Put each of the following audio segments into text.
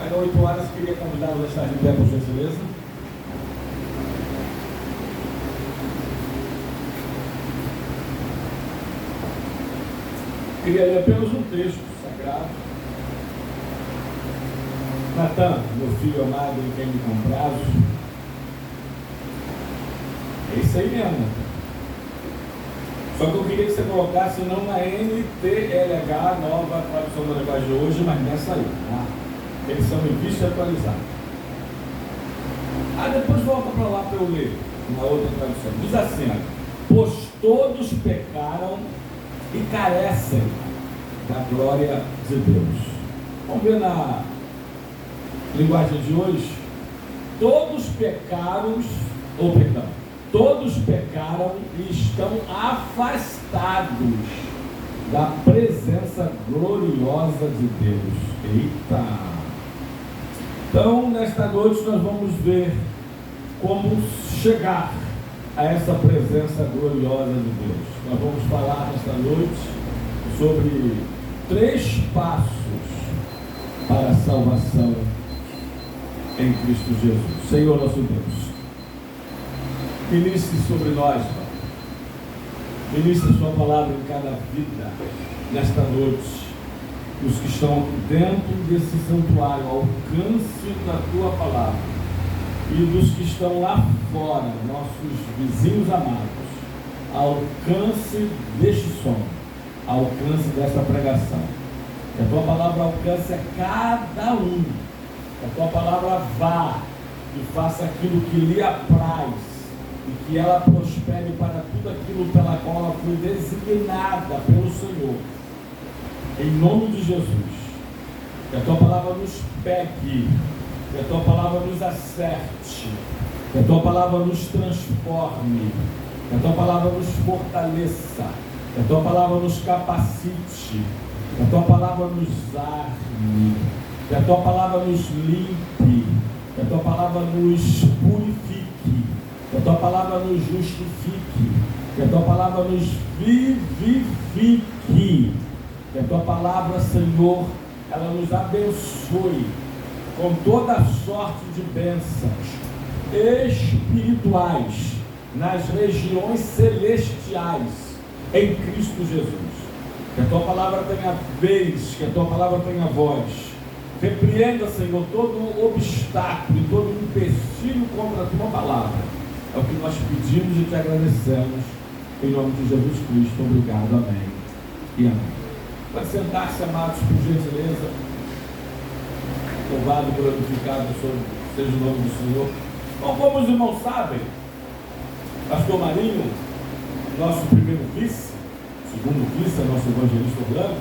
Vai dar 8 horas, queria convidá-los a estar de pé, por gentileza. Queria ler apenas um texto sagrado. Natan, meu filho amado, em quem me comprazo. É isso aí mesmo, Natan. Só que eu queria que você colocasse não na NTLH, nova tradução da linguagem de hoje, mas nessa aí, tá? Edição revista e atualizada. Depois volta para lá para eu ler na outra tradução. Diz assim, pois todos pecaram e carecem da glória de Deus. Vamos ver na linguagem de hoje. Todos pecaram, todos pecaram e estão afastados da presença gloriosa de Deus. Eita! Então, nesta noite nós vamos ver como chegar a essa presença gloriosa de Deus. Nós vamos falar nesta noite sobre 3 passos para a salvação em Cristo Jesus. Senhor nosso Deus, ministre sobre nós, Pai. Ministre sua palavra em cada vida nesta noite. Os que estão aqui dentro desse santuário, ao alcance da tua palavra, e dos que estão lá fora, nossos vizinhos amados, ao alcance deste som, ao alcance desta pregação. Que a tua palavra alcance a cada um, que a tua palavra vá e faça aquilo que lhe apraz, e que ela prospere para tudo aquilo pela qual ela foi designada pelo Senhor. Em nome de Jesus, que a tua palavra nos pegue, que a tua palavra nos acerte, que a tua palavra nos transforme, que a tua palavra nos fortaleça, que a tua palavra nos capacite, que a tua palavra nos arme, que a tua palavra nos limpe, que a tua palavra nos purifique, que a tua palavra nos justifique, que a tua palavra nos vivifique, que a tua palavra, Senhor, ela nos abençoe com toda sorte de bênçãos espirituais nas regiões celestiais em Cristo Jesus. Que a tua palavra tenha vez, que a tua palavra tenha voz. Repreenda, Senhor, todo obstáculo e todo empecilho contra a tua palavra. É o que nós pedimos e te agradecemos. Em nome de Jesus Cristo. Obrigado. Amém. E amém. Pode sentar-se, amados, por gentileza. Louvado e glorificado seja o nome do Senhor. Bom, como os irmãos sabem, pastor Marinho, nosso primeiro vice, segundo vice, nosso evangelista orlando,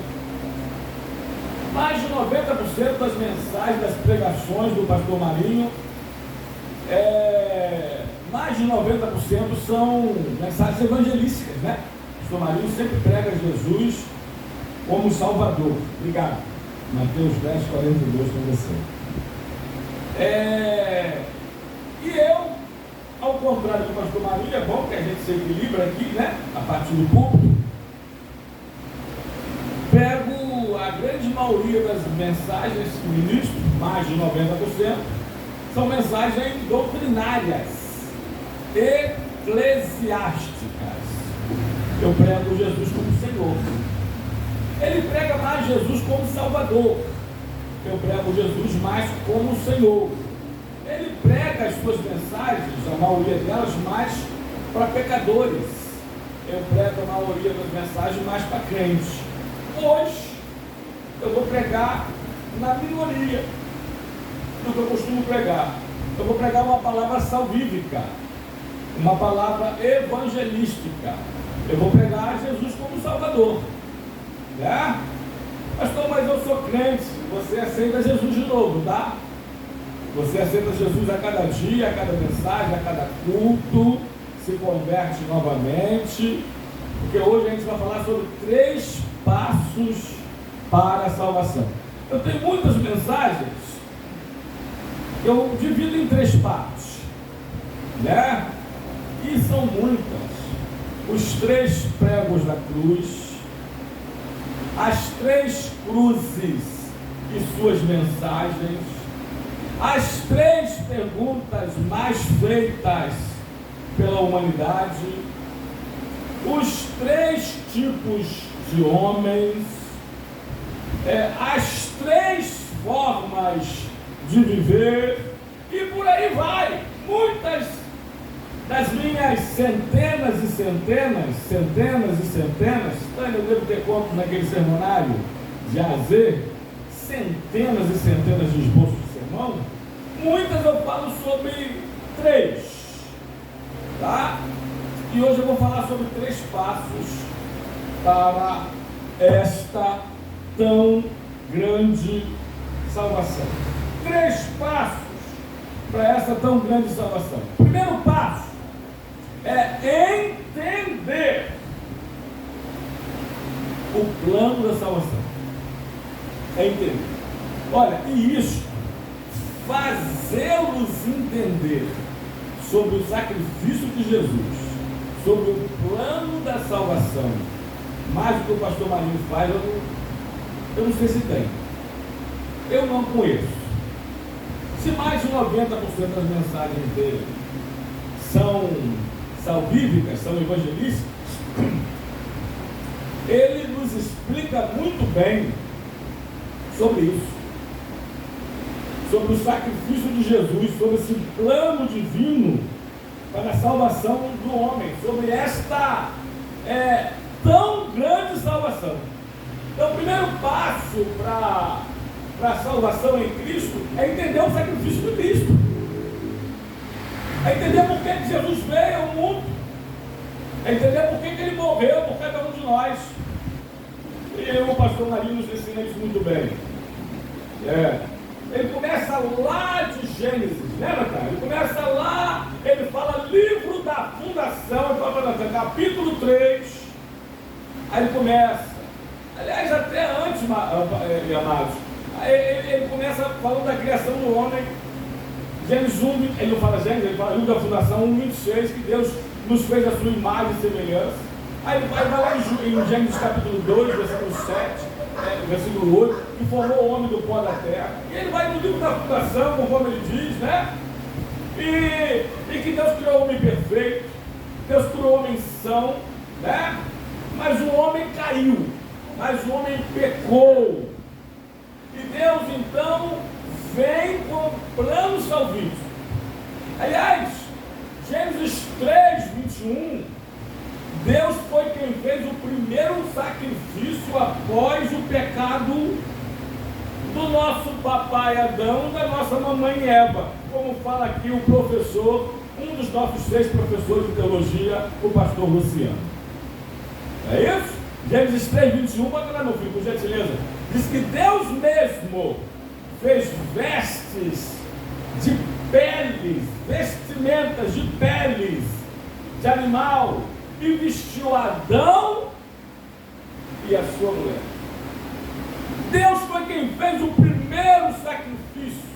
mais de 90% das mensagens, das pregações do pastor Marinho, mais de 90% são mensagens evangelísticas, né? O pastor Marinho sempre prega Jesus como Salvador. Obrigado. Mateus 10, 42 com você. E eu, ao contrário do pastor Marinho, é bom que a gente se equilibra aqui, né? A partir do púlpito. Pego a grande maioria das mensagens que ministro, mais de 90%, são mensagens doutrinárias, eclesiásticas. Eu prego Jesus como Senhor. Ele prega mais Jesus como Salvador. Eu prego Jesus mais como Senhor. Ele prega as suas mensagens, a maioria delas, mais para pecadores. Eu prego a maioria das mensagens mais para crentes. Hoje, eu vou pregar na minoria do que eu costumo pregar. Eu vou pregar uma palavra salvífica, uma palavra evangelística. Eu vou pregar Jesus como Salvador. Pastor, mas eu sou crente. Você aceita Jesus de novo, tá? Você aceita Jesus a cada dia, a cada mensagem, a cada culto, se converte novamente, porque hoje a gente vai falar sobre 3 passos para a salvação. Eu tenho muitas mensagens que eu divido em 3 partes, né? E são muitas. Os 3 pregos da cruz, as 3 cruzes e suas mensagens, as três perguntas mais feitas pela humanidade, os três tipos de homens, as três formas de viver, e por aí vai. Muitas das minhas centenas e centenas, eu devo ter conto naquele sermonário de A a Z, centenas e centenas de esboços de sermão, muitas eu falo sobre três, tá? E hoje eu vou falar sobre 3 passos para esta tão grande salvação. 3 passos para essa tão grande salvação. O primeiro passo é entender o plano da salvação. É entender. Olha, e isso, fazê-los entender sobre o sacrifício de Jesus, sobre o plano da salvação, mais do que o pastor Marinho faz, eu não sei se tem. Eu não conheço. Se mais de 90% das mensagens dele são salvíficas, são evangelísticas, ele nos explica muito bem sobre isso, sobre o sacrifício de Jesus, sobre esse plano divino para a salvação do homem, sobre esta tão grande salvação. Então, o primeiro passo para a salvação em Cristo é entender o sacrifício de Cristo, é entender por que Jesus veio ao mundo, é entender por que Ele morreu por cada um de nós. E o pastor Marinho nos ensina isso muito bem. Ele começa lá de Gênesis, lembra, cara? Ele começa lá, ele fala livro da fundação, ele fala capítulo 3, aí ele começa, aliás, até antes, amados, ele começa falando da criação do homem. Gênesis 1, ele não fala Gênesis, ele fala livro da fundação 1:26, que Deus nos fez a sua imagem e semelhança. Aí ele vai lá em Gênesis capítulo 2, versículo 7, versículo 8, que formou o homem do pó da terra. E ele vai no livro da fundação, conforme ele diz, né? E que Deus criou o homem perfeito, Deus criou o homem são, né? Mas o homem caiu, mas o homem pecou. E Deus então vem com o plano salvífico. Aliás, Gênesis 3:21, Deus foi quem fez o primeiro sacrifício após o pecado do nosso papai Adão e da nossa mamãe Eva, como fala aqui o professor, um dos nossos 6 professores de teologia, o pastor Luciano. É isso? Gênesis 3:21, bota lá, meu filho, por gentileza. Diz que Deus mesmo fez vestes de peles, vestimentas de peles de animal, e vestiu Adão e a sua mulher. Deus foi quem fez o primeiro sacrifício,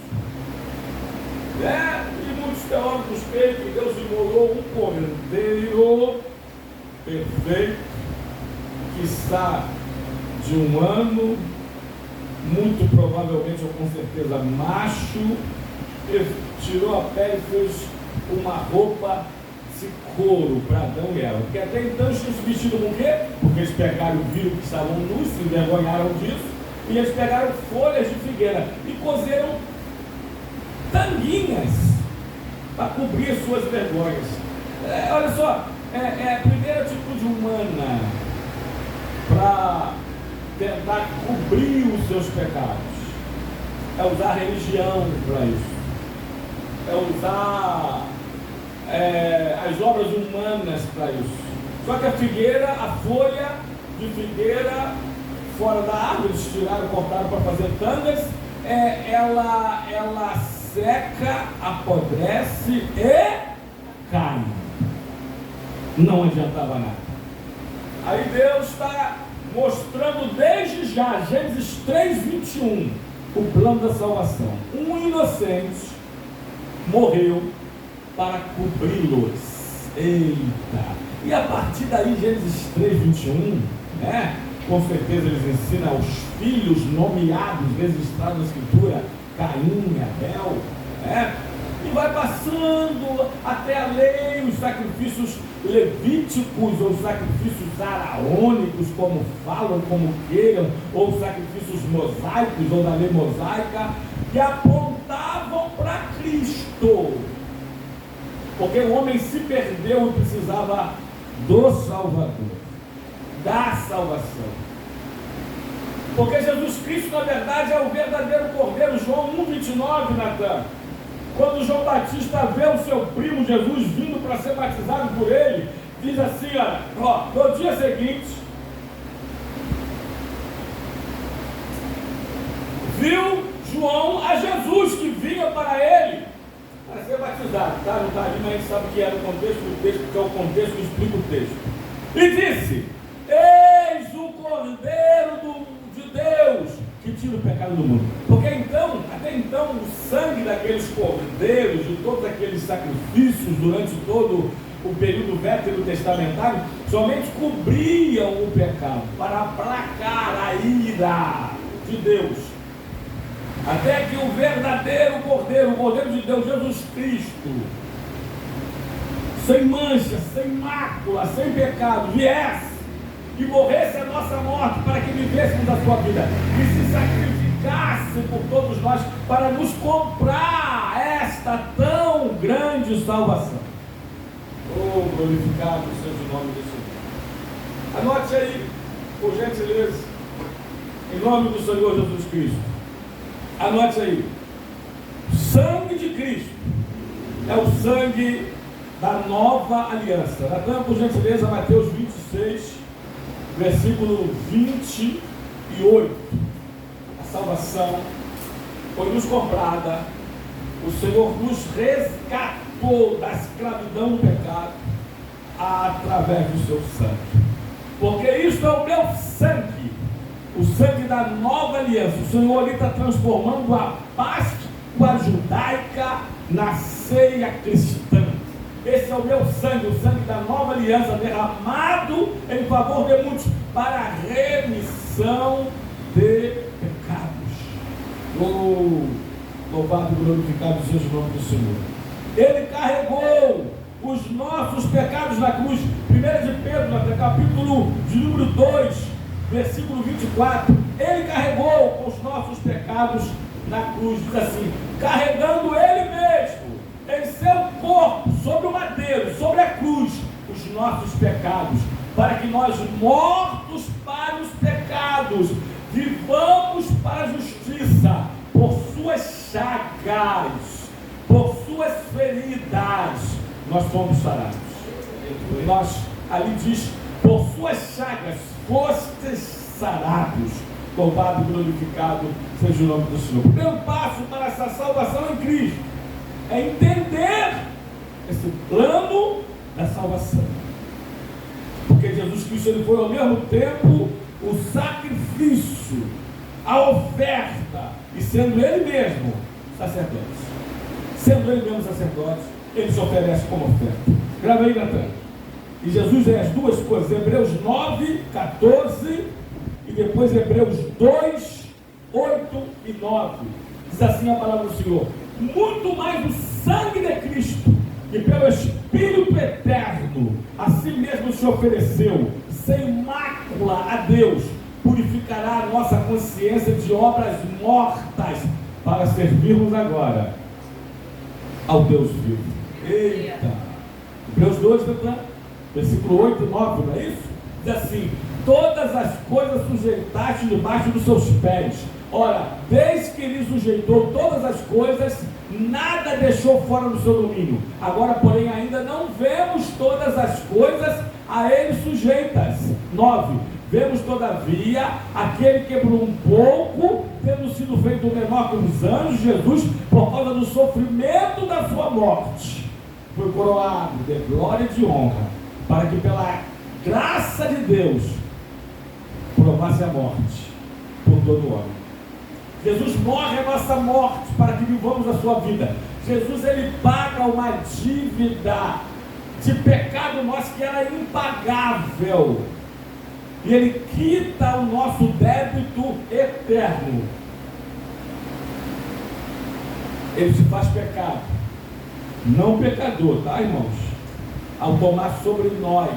né? E muitos teólogos creem que Deus imolou um cordeiro perfeito, que está de 1 ano, muito provavelmente ou com certeza macho, e tirou a pele e fez uma roupa de couro para Adão e Eva, porque até então eles tinham se vestido com o quê? Porque eles pegaram, viram que estavam nus, se envergonharam disso, e eles pegaram folhas de figueira e cozeram tanguinhas para cobrir suas vergonhas. Olha só, a primeira atitude humana para tentar cobrir os seus pecados é usar a religião para isso, é usar as obras humanas para isso. Só que a figueira, a folha de figueira fora da árvore, eles tiraram, cortaram para fazer tangas, ela seca, apodrece e cai. Não adiantava nada. Aí Deus está mostrando desde já, Gênesis 3:21, o plano da salvação. Um inocente morreu para cobri-los. Eita! E a partir daí, Gênesis 3:21, né? Com certeza eles ensinam aos filhos nomeados, registrados na Escritura, Caim e Abel, E vai passando até a lei, os sacrifícios levíticos, ou os sacrifícios araônicos, como falam, como queiram, ou os sacrifícios mosaicos, ou da lei mosaica, que apontavam para Cristo. Porque o homem se perdeu e precisava do Salvador, da salvação. Porque Jesus Cristo, na verdade, é o verdadeiro Cordeiro. João 1,29, Natan. Quando João Batista vê o seu primo Jesus vindo para ser batizado por ele, diz assim, ó, no dia seguinte, viu João a Jesus que vinha para ele para ser batizado, tá? Não está ali, mas a gente sabe que era o contexto do texto, porque é o contexto que explica o texto. E disse: eis o Cordeiro de Deus que tira o pecado do mundo. Porque até então, o sangue daqueles cordeiros, de todos aqueles sacrifícios durante todo o período veterotestamentário, somente cobriam o pecado para aplacar a ira de Deus. Até que o verdadeiro Cordeiro, o Cordeiro de Deus, Jesus Cristo, sem mancha, sem mácula, sem pecado, viesse e morresse a nossa morte para que vivêssemos a sua vida e se sacrificasse por todos nós para nos comprar esta tão grande salvação. Oh, glorificado seja o nome do Senhor. Anote aí, por gentileza, em nome do Senhor Jesus Cristo. Anote aí: o sangue de Cristo é o sangue da nova aliança. Natan, por gentileza, Mateus 26, versículo 28. A salvação foi nos comprada, o Senhor nos resgatou da escravidão do pecado através do seu sangue. Porque isto é o meu sangue, o sangue da nova aliança. O Senhor ali está transformando a Páscoa judaica na ceia cristã. Esse é o meu sangue, o sangue da nova aliança, derramado em favor de muitos, para a remissão de pecados. Oh, louvado e glorificado seja o nome do Senhor. Ele carregou os nossos pecados na cruz. 1 de Pedro, capítulo de número 2, versículo 24. Ele carregou os nossos pecados na cruz. Diz assim: carregando ele mesmo em seu corpo, sobre o madeiro, sobre a cruz, os nossos pecados, para que nós, mortos para os pecados, vivamos para a justiça. Por suas chagas, por suas feridas, nós fomos sarados. Nós, ali diz, por suas chagas fostes sarados. Louvado e glorificado seja o nome do Senhor. O primeiro passo para essa salvação em Cristo é entender esse plano da salvação. Porque Jesus Cristo, ele foi ao mesmo tempo o sacrifício, a oferta, e sendo ele mesmo sacerdote. Sendo ele mesmo sacerdote, ele se oferece como oferta. Grava aí, Natan. E Jesus é as duas coisas: Hebreus 9, 14 e depois Hebreus 2, 8 e 9. Diz assim a palavra do Senhor: muito mais o sangue de Cristo, que pelo Espírito eterno a si mesmo se ofereceu, sem mácula a Deus, purificará a nossa consciência de obras mortas, para servirmos agora ao Deus vivo. Eita! Hebreus 2, versículo 8 e 9, não é isso? Diz assim: todas as coisas sujeitaste debaixo dos seus pés. Ora, desde que ele sujeitou todas as coisas, nada deixou fora do seu domínio. Agora, porém, ainda não vemos todas as coisas a ele sujeitas. 9. Vemos, todavia, aquele que por um pouco, tendo sido feito menor que os anjos, Jesus, por causa do sofrimento da sua morte, foi coroado de glória e de honra, para que pela graça de Deus provasse a morte por todo homem. Jesus morre a nossa morte para que vivamos a sua vida. Jesus, ele paga uma dívida de pecado nosso que era impagável, e ele quita o nosso débito eterno. ele se faz pecado, não pecador, tá, irmãos? Ao tomar sobre nós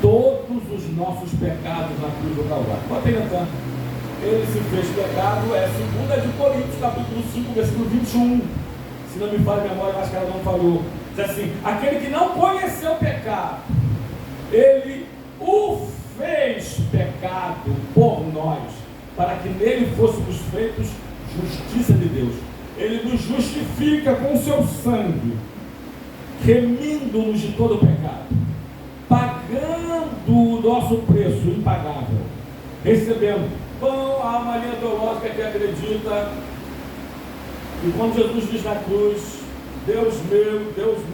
todos os nossos pecados na cruz do Calvário. Pode ter tanto. Ele se fez pecado, é 2 de Coríntios, capítulo 5, versículo 21. Se não me falha a memória, acho que ela não falou. Diz assim: aquele que não conheceu pecado, ele o fez pecado por nós, para que nele fôssemos feitos justiça de Deus. Ele nos justifica com o seu sangue, remindo-nos de todo pecado, pagando o nosso preço impagável, recebendo pão. Há uma linha teológica que acredita que quando Jesus diz na cruz: Deus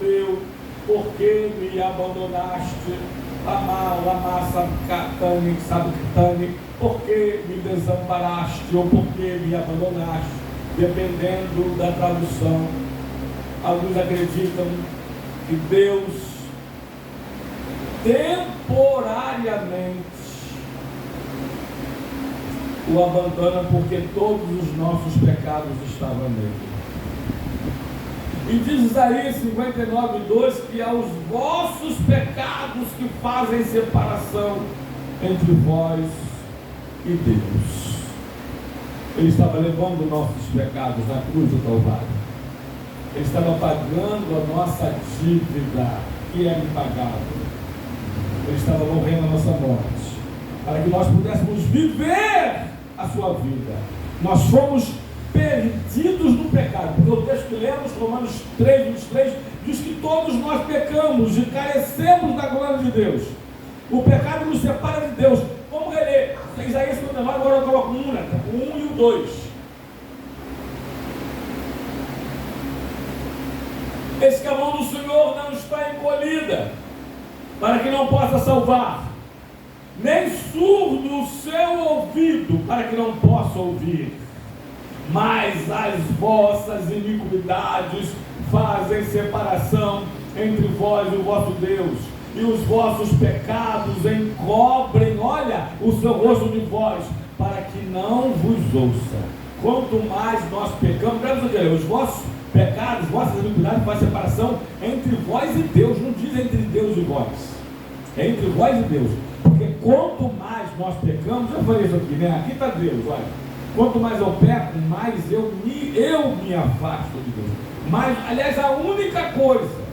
meu, por que me abandonaste? Lama sabachthani, por que me desamparaste? Ou por que me abandonaste? Dependendo da tradução. Alguns acreditam que Deus temporariamente o abandona porque todos os nossos pecados estavam nele. E diz Isaías 59:2 que é os vossos pecados que fazem separação entre vós e Deus. Ele estava levando nossos pecados na cruz do Calvário. Ele estava pagando a nossa dívida, que era impagável. Ele estava morrendo a nossa morte, para que nós pudéssemos viver a sua vida. Nós fomos perdidos no pecado, porque o texto que lemos, Romanos 3:23, diz que todos nós pecamos e carecemos da glória de Deus. O pecado nos separa de Deus. Vamos reler Isaías 59, agora eu coloco o 1 e o 2. Eis que a mão do Senhor não está encolhida, para que não possa salvar, nem surdo o seu ouvido, para que não possa ouvir. Mas as vossas iniquidades fazem separação entre vós e o vosso Deus, e os vossos pecados encobrem, olha, o seu rosto de vós, para que não vos ouça. Quanto mais nós pecamos, os vossos pecados, vossas iniquidades fazem separação entre vós e Deus. Não diz entre Deus e vós, é entre vós e Deus, porque quanto mais nós pecamos, eu falei isso aqui, né? Aqui está Deus, olha. Quanto mais eu peco, mais eu me afasto de Deus. Mas, aliás, a única coisa,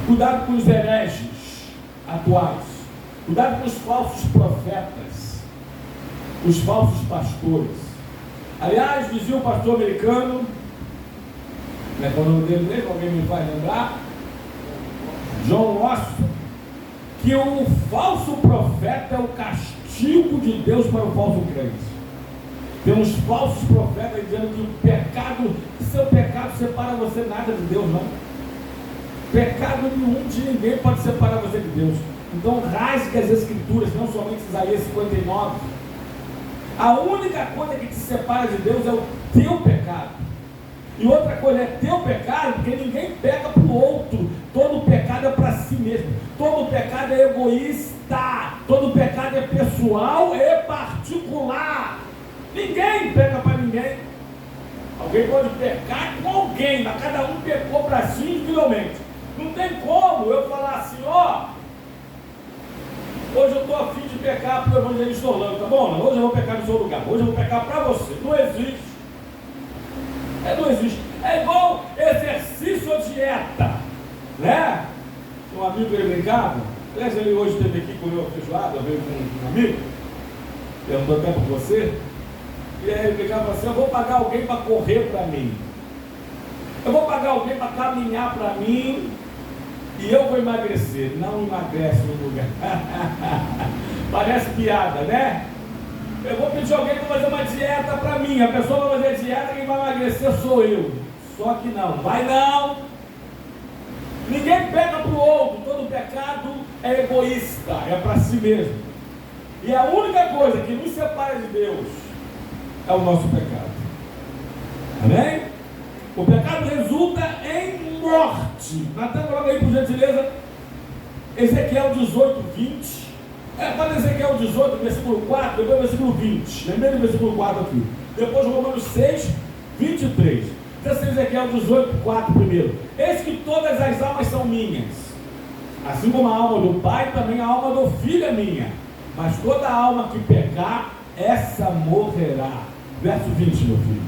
cuidado com os hereges atuais, cuidado com os falsos profetas, os falsos pastores. Aliás, dizia o pastor americano, como é que é o nome dele mesmo? Alguém me faz lembrar? John Ross, que o falso profeta é o castigo de Deus para o falso crente. Tem uns falsos profetas dizendo que o pecado, seu pecado separa você nada de Deus, não. Pecado nenhum de ninguém pode separar você de Deus. Então rasgue as escrituras, não somente Isaías 59. A única coisa que te separa de Deus é o teu pecado. E outra coisa é teu pecado, porque ninguém peca para o outro. Todo pecado é para si mesmo. Todo pecado é egoísta. Todo pecado é pessoal e particular. Ninguém peca para ninguém. Alguém pode pecar com alguém, mas cada um pecou para si individualmente. Não tem como eu falar assim: ó, hoje eu estou a fim de pecar para o evangelista Orlando, tá bom? Hoje eu vou pecar no seu lugar, hoje eu vou pecar para você. Não existe. Não existe. É igual exercício ou dieta, né? Um amigo, ele brincava, aliás, ele hoje esteve aqui com a feijoada, veio com um amigo, perguntou até para você, e aí ele brincava assim: eu vou pagar alguém para correr para mim, eu vou pagar alguém para caminhar para mim, e eu vou emagrecer. Não emagrece no lugar. Parece piada, né? Eu vou pedir alguém para fazer uma dieta para mim, a pessoa vai fazer dieta, quem vai emagrecer sou eu. Só que não, vai não. Ninguém pega para o outro. Todo pecado é egoísta, é para si mesmo. E a única coisa que nos separa de Deus é o nosso pecado. Amém? O pecado resulta em morte. Natan, coloca aí por gentileza Ezequiel 18:20. Pode Ezequiel 18, versículo 4, depois versículo 20. Lembrei do versículo 4 aqui. Depois Romanos 6, Ezequiel 18:4 primeiro. Eis que todas as almas são minhas, assim como a alma do pai, também a alma do filho é minha. Mas toda alma que pecar, essa morrerá. Verso 20, meu filho.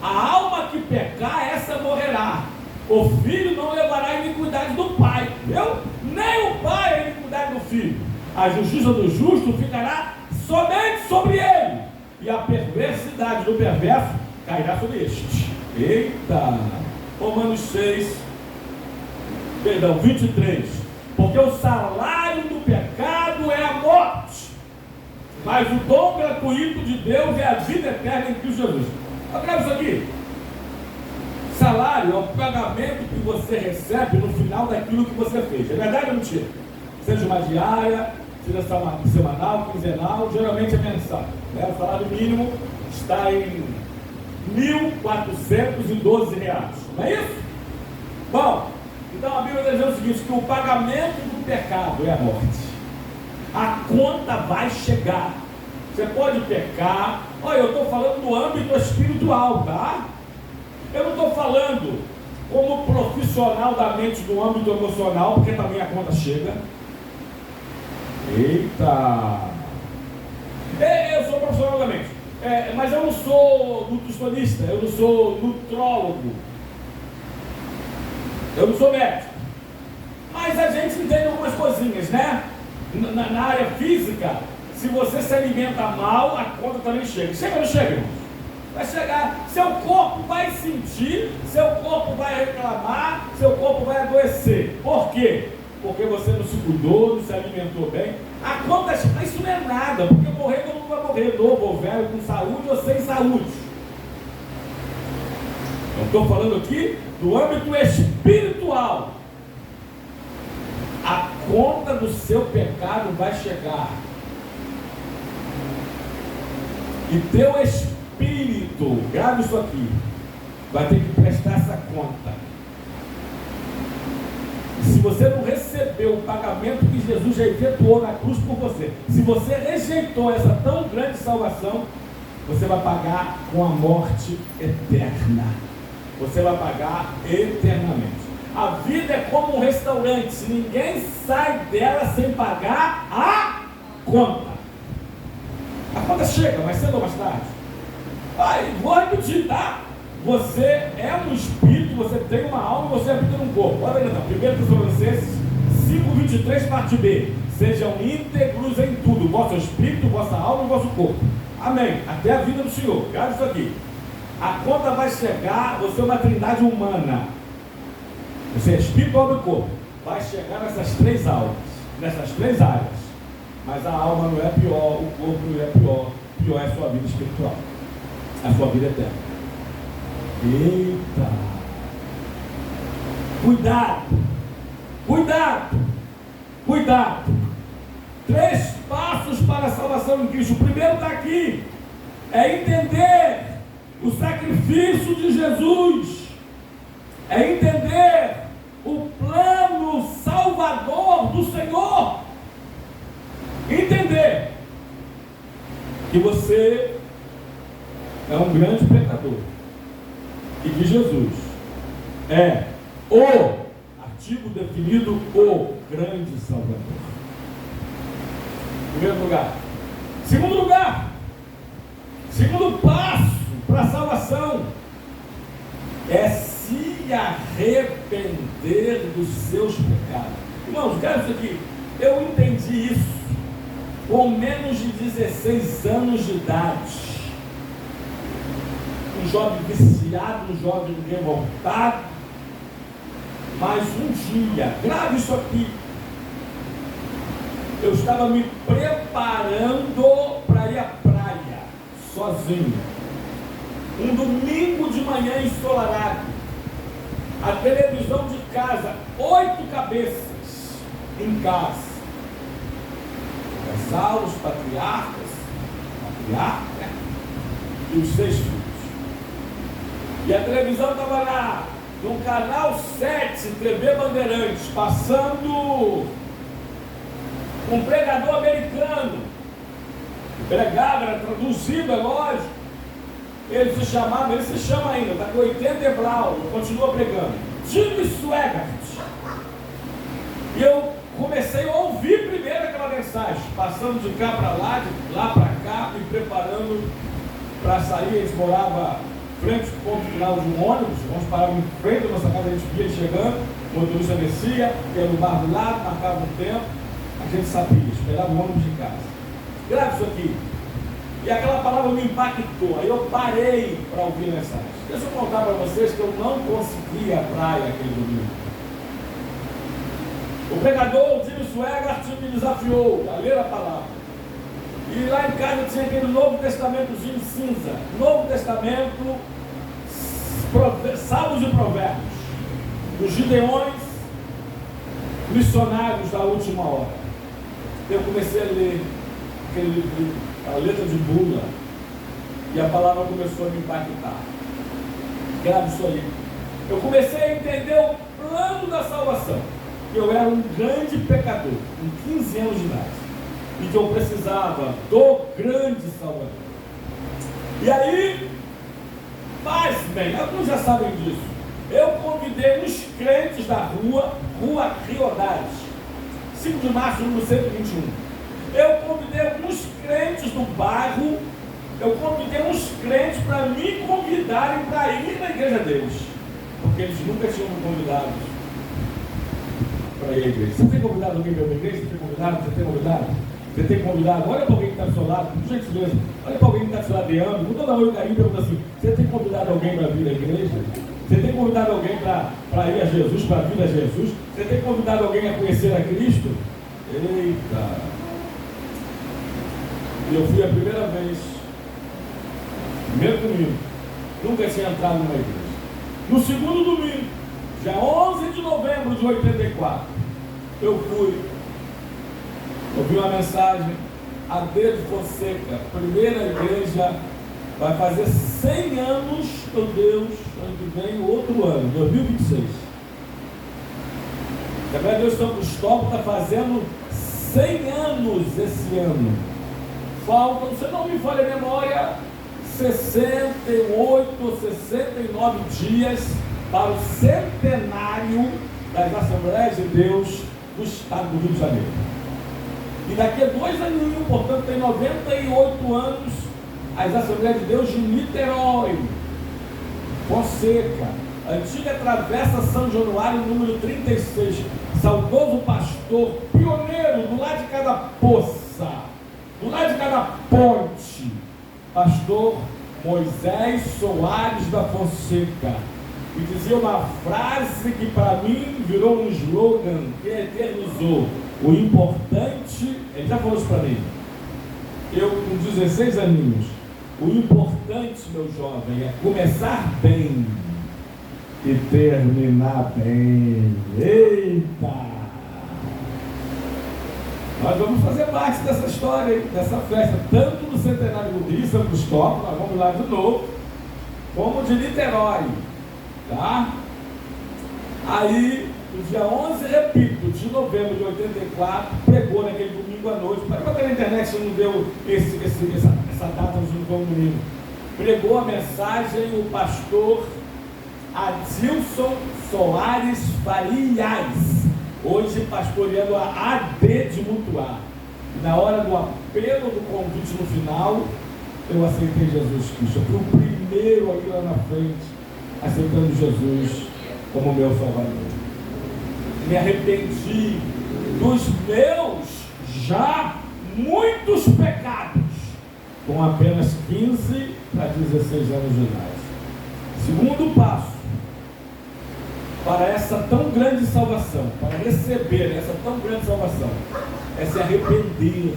A alma que pecar, essa morrerá. O filho não levará a iniquidade do pai, viu? Nem o pai a iniquidade do filho. A justiça do justo ficará somente sobre ele, e a perversidade do perverso cairá sobre este. Eita! Romanos 23. Porque o salário do pecado é a morte, mas o dom gratuito de Deus é a vida eterna em Cristo Jesus. Grava isso aqui. Salário é o pagamento que você recebe no final daquilo que você fez. É verdade ou mentira? Seja uma diária, seja semanal, quinzenal, geralmente é mensal. O salário mínimo está em R$1.412. Não é isso? Bom, então a Bíblia está dizendo o seguinte, que o pagamento do pecado é a morte. A conta vai chegar. Você pode pecar. Olha, eu estou falando do âmbito espiritual, tá? Eu não estou falando como profissional da mente do âmbito emocional, porque também a conta chega. Eita! Eu sou profissional da mente, mas eu não sou nutricionista, eu não sou nutrólogo, eu não sou médico. Mas a gente entende algumas coisinhas, né? Na área física, se você se alimenta mal, a conta também chega. Chega ou não chega, irmãos? Vai chegar, seu corpo vai sentir, seu corpo vai reclamar, seu corpo vai adoecer. Por quê? Porque você não se cuidou, não se alimentou bem. A conta, isso não é nada, porque morrer todo mundo vai morrer, novo ou velho, com saúde ou sem saúde. Eu estou falando aqui do âmbito espiritual. A conta do seu pecado vai chegar. E teu espírito, grave isso aqui, vai ter que prestar essa conta. E se você não recebeu o pagamento que Jesus já efetuou na cruz por você, se você rejeitou essa tão grande salvação, você vai pagar com a morte eterna. Você vai pagar eternamente. A vida é como um restaurante, ninguém sai dela sem pagar a conta. A conta chega, mais cedo ou mais tarde. Vou repetir, tá? Você é um espírito, você tem uma alma e você habita num corpo. Olha aí, então, 1 Tessalonicenses 5:23, parte B. Sejam íntegros em tudo, vosso espírito, vossa alma e vosso corpo. Amém. Até a vida do Senhor. Grave isso aqui. A conta vai chegar, você é uma trindade humana. Você é espírito, alma e corpo. Vai chegar nessas três almas, nessas três áreas. Mas a alma não é pior, o corpo não é pior. Pior é a sua vida espiritual, a sua vida eterna. Eita! Cuidado! Cuidado! Cuidado! 3 passos para a salvação em Cristo. O primeiro está aqui. É entender o sacrifício de Jesus. É entender o plano salvador do Senhor. Entender que você é um grande pecador e que Jesus é o artigo definido, o grande Salvador. Primeiro lugar. Segundo passo para a salvação é se arrepender dos seus pecados. Irmãos, quero isso aqui. Eu entendi isso com menos de 16 anos de idade. Um jovem viciado, um jovem revoltado. Mas um dia, grave isso aqui, eu estava me preparando para ir à praia, sozinho. Um domingo de manhã ensolarado. A televisão de casa, 8 cabeças em casa. Casal, os patriarca e os 6 filhos. E a televisão estava lá, no canal 7, TV Bandeirantes, passando um pregador americano. Pregava, era traduzido, é lógico. Ele se chama ainda, está com 80 e blau, continua pregando. Jimmy Swaggart. E eu comecei a ouvir primeiro aquela mensagem, passando de cá para lá, de lá para cá, me preparando para sair. Eles moravam frente ao ponto final de um ônibus, nós parávamos em frente da nossa casa, a gente via ele chegando, o motorista descia, ia no bar do lado, marcava um tempo, a gente sabia, esperava o ônibus de casa. Grave isso aqui. E aquela palavra me impactou, aí eu parei para ouvir a mensagem. Deixa eu contar para vocês que eu não consegui a praia aquele domingo. O pregador, o Jimmy Swaggart, me desafiou a ler a palavra. E lá em casa tinha aquele Novo Testamentozinho cinza. Novo Testamento, Salmos e Provérbios. Dos Gideões, missionários da última hora. Eu comecei a ler aquele livro, a letra de bula. E a palavra começou a me impactar. Grave isso aí. Eu comecei a entender o plano da salvação. Eu era um grande pecador, com 15 anos de idade, e que eu precisava do grande Salvador. E aí, mas bem, alguns já sabem disso, eu convidei uns crentes da rua Riodades, 5 de março, número 121. Eu convidei alguns crentes do bairro, eu convidei uns crentes para me convidarem para ir na igreja deles, porque eles nunca tinham me convidado para ir à igreja. Você tem convidado alguém para ir à igreja? Você tem convidado? Você tem convidado? Você tem convidado? Olha para alguém que está do seu lado, por gentileza, olha para alguém que está do seu lado de âmbito, com todo amor e carinho, pergunta assim: você tem convidado alguém para vir à igreja? Você tem convidado alguém para ir a Jesus, para vir a Jesus? Você tem convidado alguém a conhecer a Cristo? Eita! E eu fui a primeira vez, primeiro domingo, nunca tinha entrado numa igreja. No segundo domingo, dia 11 de novembro de 84, eu fui, ouvi uma mensagem, AD de Fonseca, primeira igreja, vai fazer 100 anos, meu Deus, ano que vem, outro ano, 2026. A Assembleia de Deus São Cristóvão está fazendo 100 anos esse ano. Faltam, se não me falha a memória, 68 ou 69 dias para o centenário das Assembleias de Deus do Estado do Rio de Janeiro. E daqui a 2 aninhos, portanto, tem 98 anos, as Assembleias de Deus de Niterói, Fonseca, antiga Travessa São Januário, número 36, saudoso pastor, pioneiro, do lado de cada poça, do lado de cada ponte, pastor Moisés Soares da Fonseca, e dizia uma frase que para mim virou um slogan que eternizou: o importante, ele já falou isso para mim, eu com 16 aninhos, o importante, meu jovem, é começar bem e terminar bem. Eita! Nós vamos fazer parte dessa história, dessa festa, tanto do centenário do Rio, São Cristóvão, nós vamos lá de novo, como de Niterói, tá? Aí, no dia 11, repito, de novembro de 84, pregou naquele domingo à noite, para botar na internet, se não deu essa data, não foi um domingo, pregou a mensagem o pastor Adilson Soares Farias, hoje pastoreando a AD de Mutuá. Na hora do apelo do convite no final, eu aceitei Jesus Cristo. Eu fui o primeiro aqui lá na frente, aceitando Jesus como meu Salvador. Me arrependi dos meus já muitos pecados, com apenas 15 a 16 anos de idade. Segundo passo para essa tão grande salvação, para receber essa tão grande salvação, é se arrepender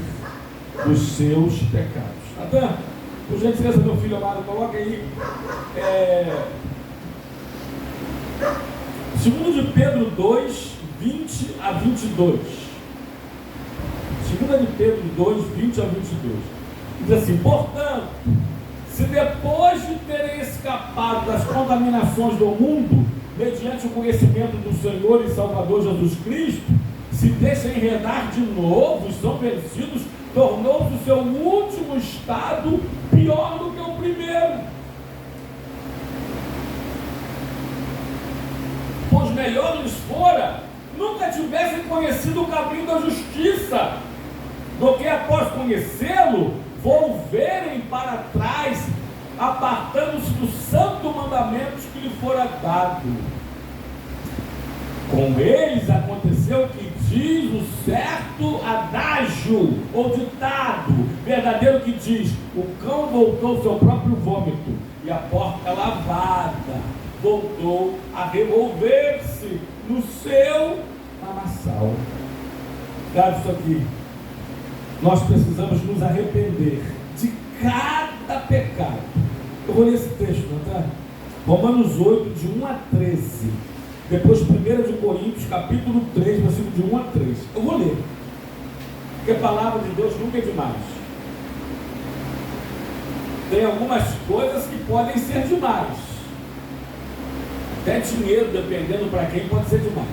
dos seus pecados. Natan, por gentileza, meu filho amado, coloca aí 2 de Pedro 2, 20 a 22. 2 de Pedro 2, 20 a 22. Diz assim: portanto, se depois de terem escapado das contaminações do mundo, mediante o conhecimento do Senhor e Salvador Jesus Cristo, se deixam enredar de novo, são vencidos, tornou-se o seu último estado pior do que o primeiro. melhor lhes fora nunca tivessem conhecido o caminho da justiça, do que após conhecê-lo, volverem para trás, apartando-se do santo mandamento que lhe fora dado. Com eles aconteceu o que diz o certo adágio ou ditado verdadeiro, que diz: o cão voltou ao seu próprio vômito, e a porca lavada voltou a revolver-se no seu lamaçal. Grave isso aqui. Nós precisamos nos arrepender de cada pecado. Eu vou ler esse texto, não tá? Romanos 8, de 1 a 13. Depois 1 de Coríntios, capítulo 3, versículo de 1 a 3. Eu vou ler, porque a palavra de Deus nunca é demais. Tem algumas coisas que podem ser demais. Até dinheiro, dependendo para quem, pode ser demais.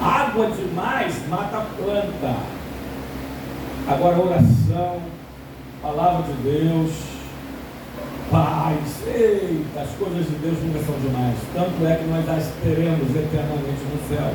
Água demais mata a planta. Agora, oração, palavra de Deus, paz, eita, as coisas de Deus nunca são demais. Tanto é que nós as teremos eternamente no céu.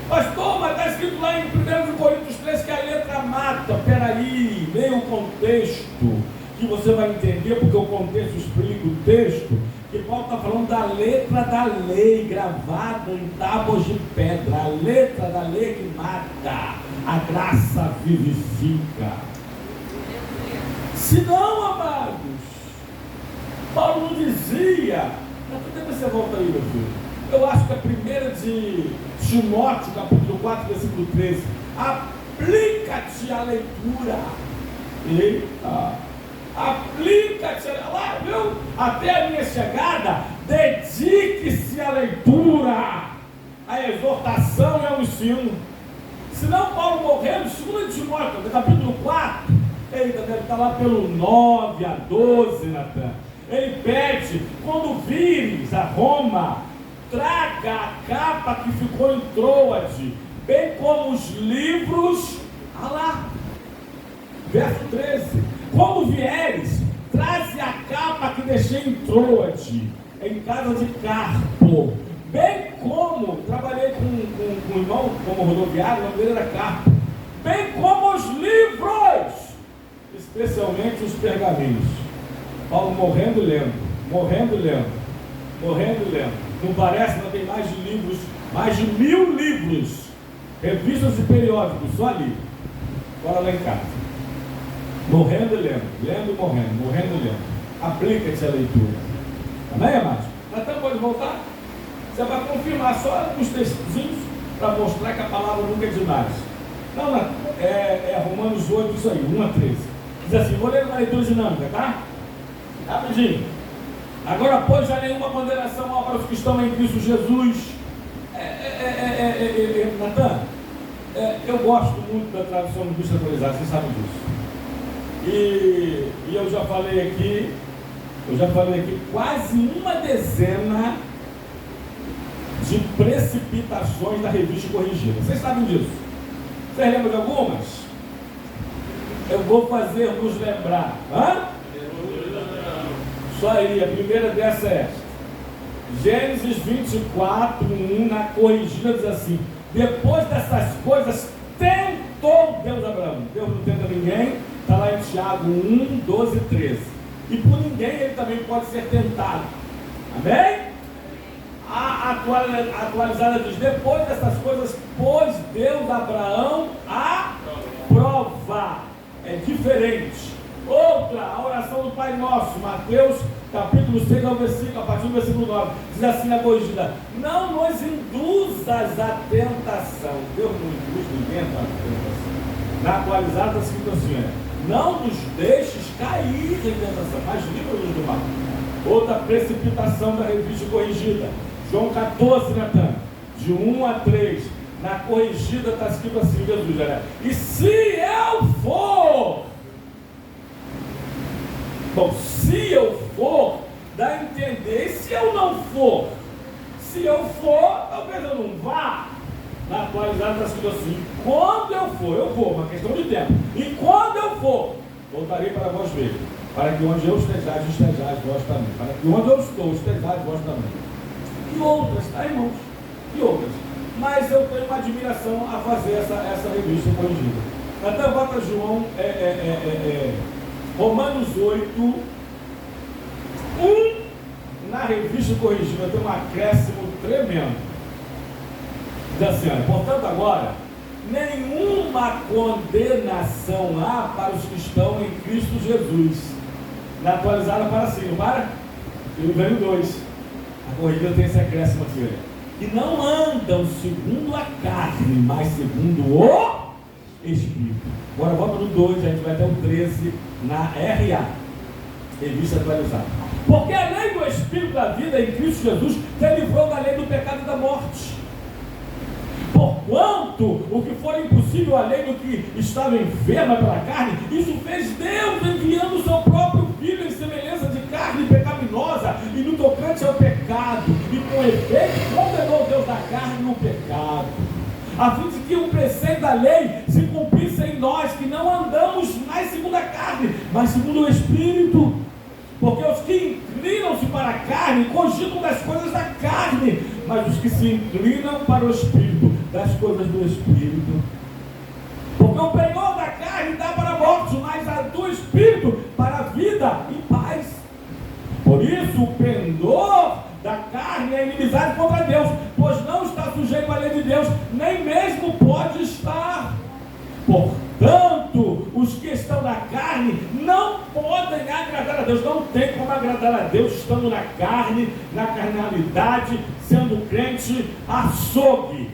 Pastor, mas está escrito lá em 1 Coríntios 3 que a letra mata. Peraí, leia o contexto, que você vai entender, porque o contexto explica o texto, que Paulo está falando da letra da lei, gravada em tábuas de pedra. A letra da lei que mata, a graça vivifica. Se não, amados, Paulo não dizia, mas por que você volta aí, meu filho? Eu acho que a primeira de Timóteo, capítulo 4, versículo 13, aplica-te à leitura. Eita, aplica-te lá, viu? Até a minha chegada, dedique-se à leitura, à exortação e ao ensino. Senão Paulo morrendo, 2 Timóteo, capítulo 4, eita, deve estar lá pelo 9 a 12, Natan. Ele pede: quando vires a Roma, traga a capa que ficou em Troade, bem como os livros. Olha lá, verso 13: quando vieres, traze a capa que deixei em Troade, em casa de Carpo, bem como trabalhei com o irmão como rodoviário, o nome dele era Carpo, bem como os livros, especialmente os pergaminhos. Paulo morrendo e lendo, morrendo e lendo, morrendo e lendo. Não parece? Não tem mais de livros, mais de 1000 livros, revistas e periódicos, só ali. Bora lá em casa. Morrendo e lendo, lendo e morrendo, morrendo e lendo. Aplica-te a leitura. Amém, amados? Natan, pode voltar? Você vai confirmar só os textinhos para mostrar que a palavra nunca é demais. Não, é Romanos 8, isso aí, 1 a 13. Diz assim, vou ler uma leitura dinâmica, tá? Rapidinho. Agora, pois, já nenhuma condenação há para os que estão em Cristo Jesus. Natan, eu gosto muito da tradução do Cristo atualizado, vocês sabem disso. E eu já falei aqui quase uma dezena de precipitações da revista corrigida. Vocês sabem disso? Vocês lembram de algumas? Eu vou fazer nos lembrar. Isso aí, a primeira dessa é esta. Gênesis 24, 1, na corrigida diz assim: depois dessas coisas tentou Deus Abraão. Deus não tenta ninguém, está lá em Tiago 1, 12 e 13. E por ninguém ele também pode ser tentado. Amém? A atualizada diz: depois dessas coisas pôs Deus Abraão a prova. É diferente. Outra, a oração do Pai Nosso, Mateus capítulo 6, a partir do versículo 9, diz assim na corrigida: não nos induzas à tentação. Deus não induz ninguém à tentação. Na atualizada está escrito assim: não nos deixes cair em tentação, mas livra-nos do mal. Outra precipitação da revista corrigida, João 14, Natan, de 1 a 3, na corrigida está escrito assim, Jesus, e se eu for, bom, se eu for, dá a entender, e se eu não for? Se eu for, talvez eu não vá. Na atualizada está escrito assim: quando eu for, eu vou, uma questão de tempo, e quando eu for, voltarei para vós ver, para que onde eu estejais vós também, para que onde eu estou estejais vós também. E outras, tá, irmãos? E outras. Mas eu tenho uma admiração a fazer essa revista corrigida. Até bota João, Romanos 8, 1, na revista corrigida tem um acréscimo tremendo. Diz assim, olha, portanto agora, nenhuma condenação há para os que estão em Cristo Jesus. Na atualizada para cima, para? E o ganho 2. A corrigida tem esse acréscimo aqui, olha. E não andam segundo a carne, mas segundo o Espírito. Agora volta no 2, a gente vai até o 13 na RA, revista atualizada. Porque a lei do Espírito da vida em Cristo Jesus te livrou da lei do pecado e da morte. Porquanto o que for impossível à lei do que estava enferma pela carne, isso fez Deus enviando o seu próprio Filho em semelhança de carne pecaminosa e no tocante ao pecado, e com efeito condenou Deus da carne o pecado, a fim de que o preceito da lei se cumprisse em nós, que não andamos mais segundo a carne, mas segundo o Espírito. Porque os que inclinam-se para a carne cogitam das coisas da carne, mas os que se inclinam para o Espírito, das coisas do Espírito. Porque o penhor da carne dá para a morte, mas a do Espírito para a vida e paz. Por isso o pendor da carne é inimizade contra Deus, pois não está sujeito à lei de Deus, nem mesmo pode estar. Portanto, os que estão na carne não podem agradar a Deus, não tem como agradar a Deus estando na carne, na carnalidade, sendo crente, açougue.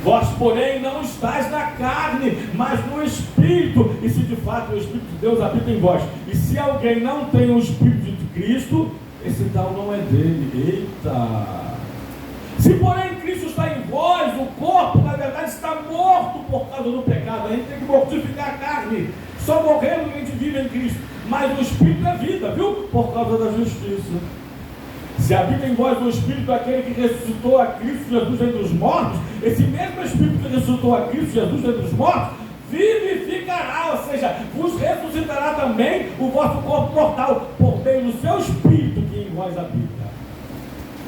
Vós, porém, não estáis na carne, mas no Espírito, e se de fato o Espírito de Deus habita em vós. E se alguém não tem o Espírito de Cristo, esse tal não é dele. Eita! Se porém Cristo está em vós, o corpo na verdade está morto por causa do pecado. A gente tem que mortificar a carne. Só morrendo que a gente vive em Cristo. Mas o Espírito é vida, viu? Por causa da justiça. Se habita em vós o Espírito daquele que ressuscitou a Cristo Jesus entre os mortos, esse mesmo Espírito que ressuscitou a Cristo Jesus entre os mortos, vivificará, ou seja, vos ressuscitará também o vosso corpo mortal, por meio do seu Espírito que em vós habita.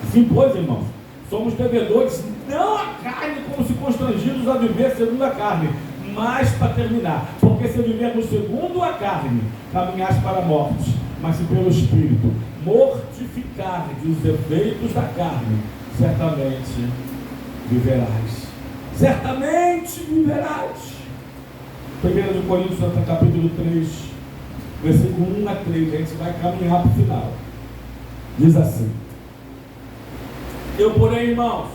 Assim, pois, irmãos, somos devedores, não à carne, como se constrangidos a viver segundo a carne, mas para terminar, porque se vivermos segundo a carne, caminhais para a morte, mas se pelo Espírito mortificardes os efeitos da carne, certamente viverás. Certamente viverás. 1 Coríntios, capítulo 3, versículo 1 a 3, a gente vai caminhar para o final. Diz assim: eu, porém, irmãos,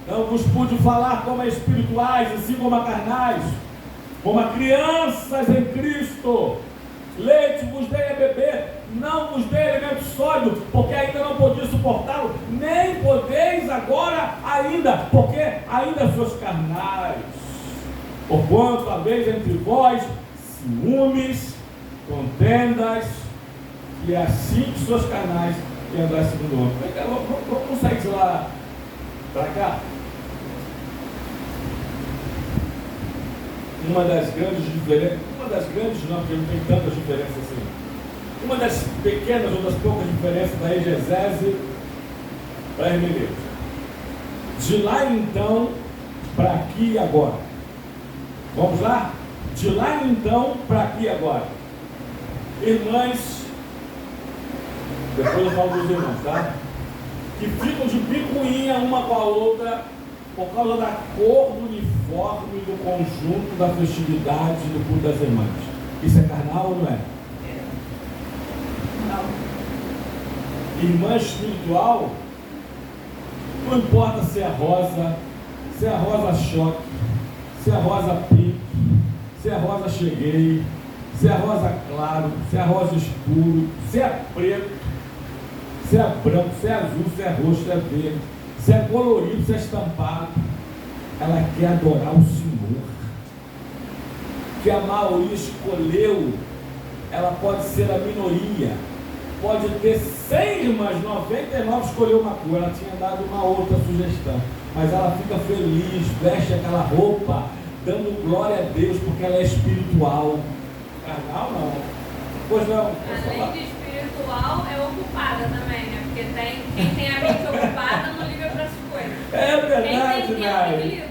não vos pude falar como a espirituais, assim como a carnais, como a crianças em Cristo. Leite vos dei a beber, não vos dei alimento sólido, porque ainda não podia suportá-lo, nem podeis agora ainda, porque ainda sois carnais. Porquanto haveis entre vós ciúmes, contendas, e assim que sois carnais, e andais segundo o homem. Vamos sair de lá para cá. Uma das grandes diferenças, não, porque não tem tantas diferenças assim. Uma das pequenas ou das poucas diferenças da exegese para a hermenêutica. De lá então para aqui e agora. Vamos lá? De lá então para aqui e agora. Irmãs, depois eu falo dos irmãos, tá? Que ficam de picuinha uma com a outra por causa da cor do uniforme, do conjunto, da festividade, do culto das irmãs. Isso é carnal ou não é? Não. Irmã espiritual, não importa se é rosa choque, se é rosa pique, se é rosa cheguei, se é rosa claro, se é rosa escuro, se é preto, se é branco, se é azul, se é roxo, se é verde, se é colorido, se é estampado, ela quer adorar o Senhor. Que a maioria escolheu, ela pode ser a minoria, pode ter 100 irmãs, 99 escolheu uma cor, ela tinha dado uma outra sugestão, mas ela fica feliz, veste aquela roupa, dando glória a Deus, porque ela é espiritual. Carnal não. Pois não. Além de espiritual, é ocupada também, né? Porque quem tem a mente ocupada não liga para as coisas. É verdade, quem tem Nai. tempo, liga.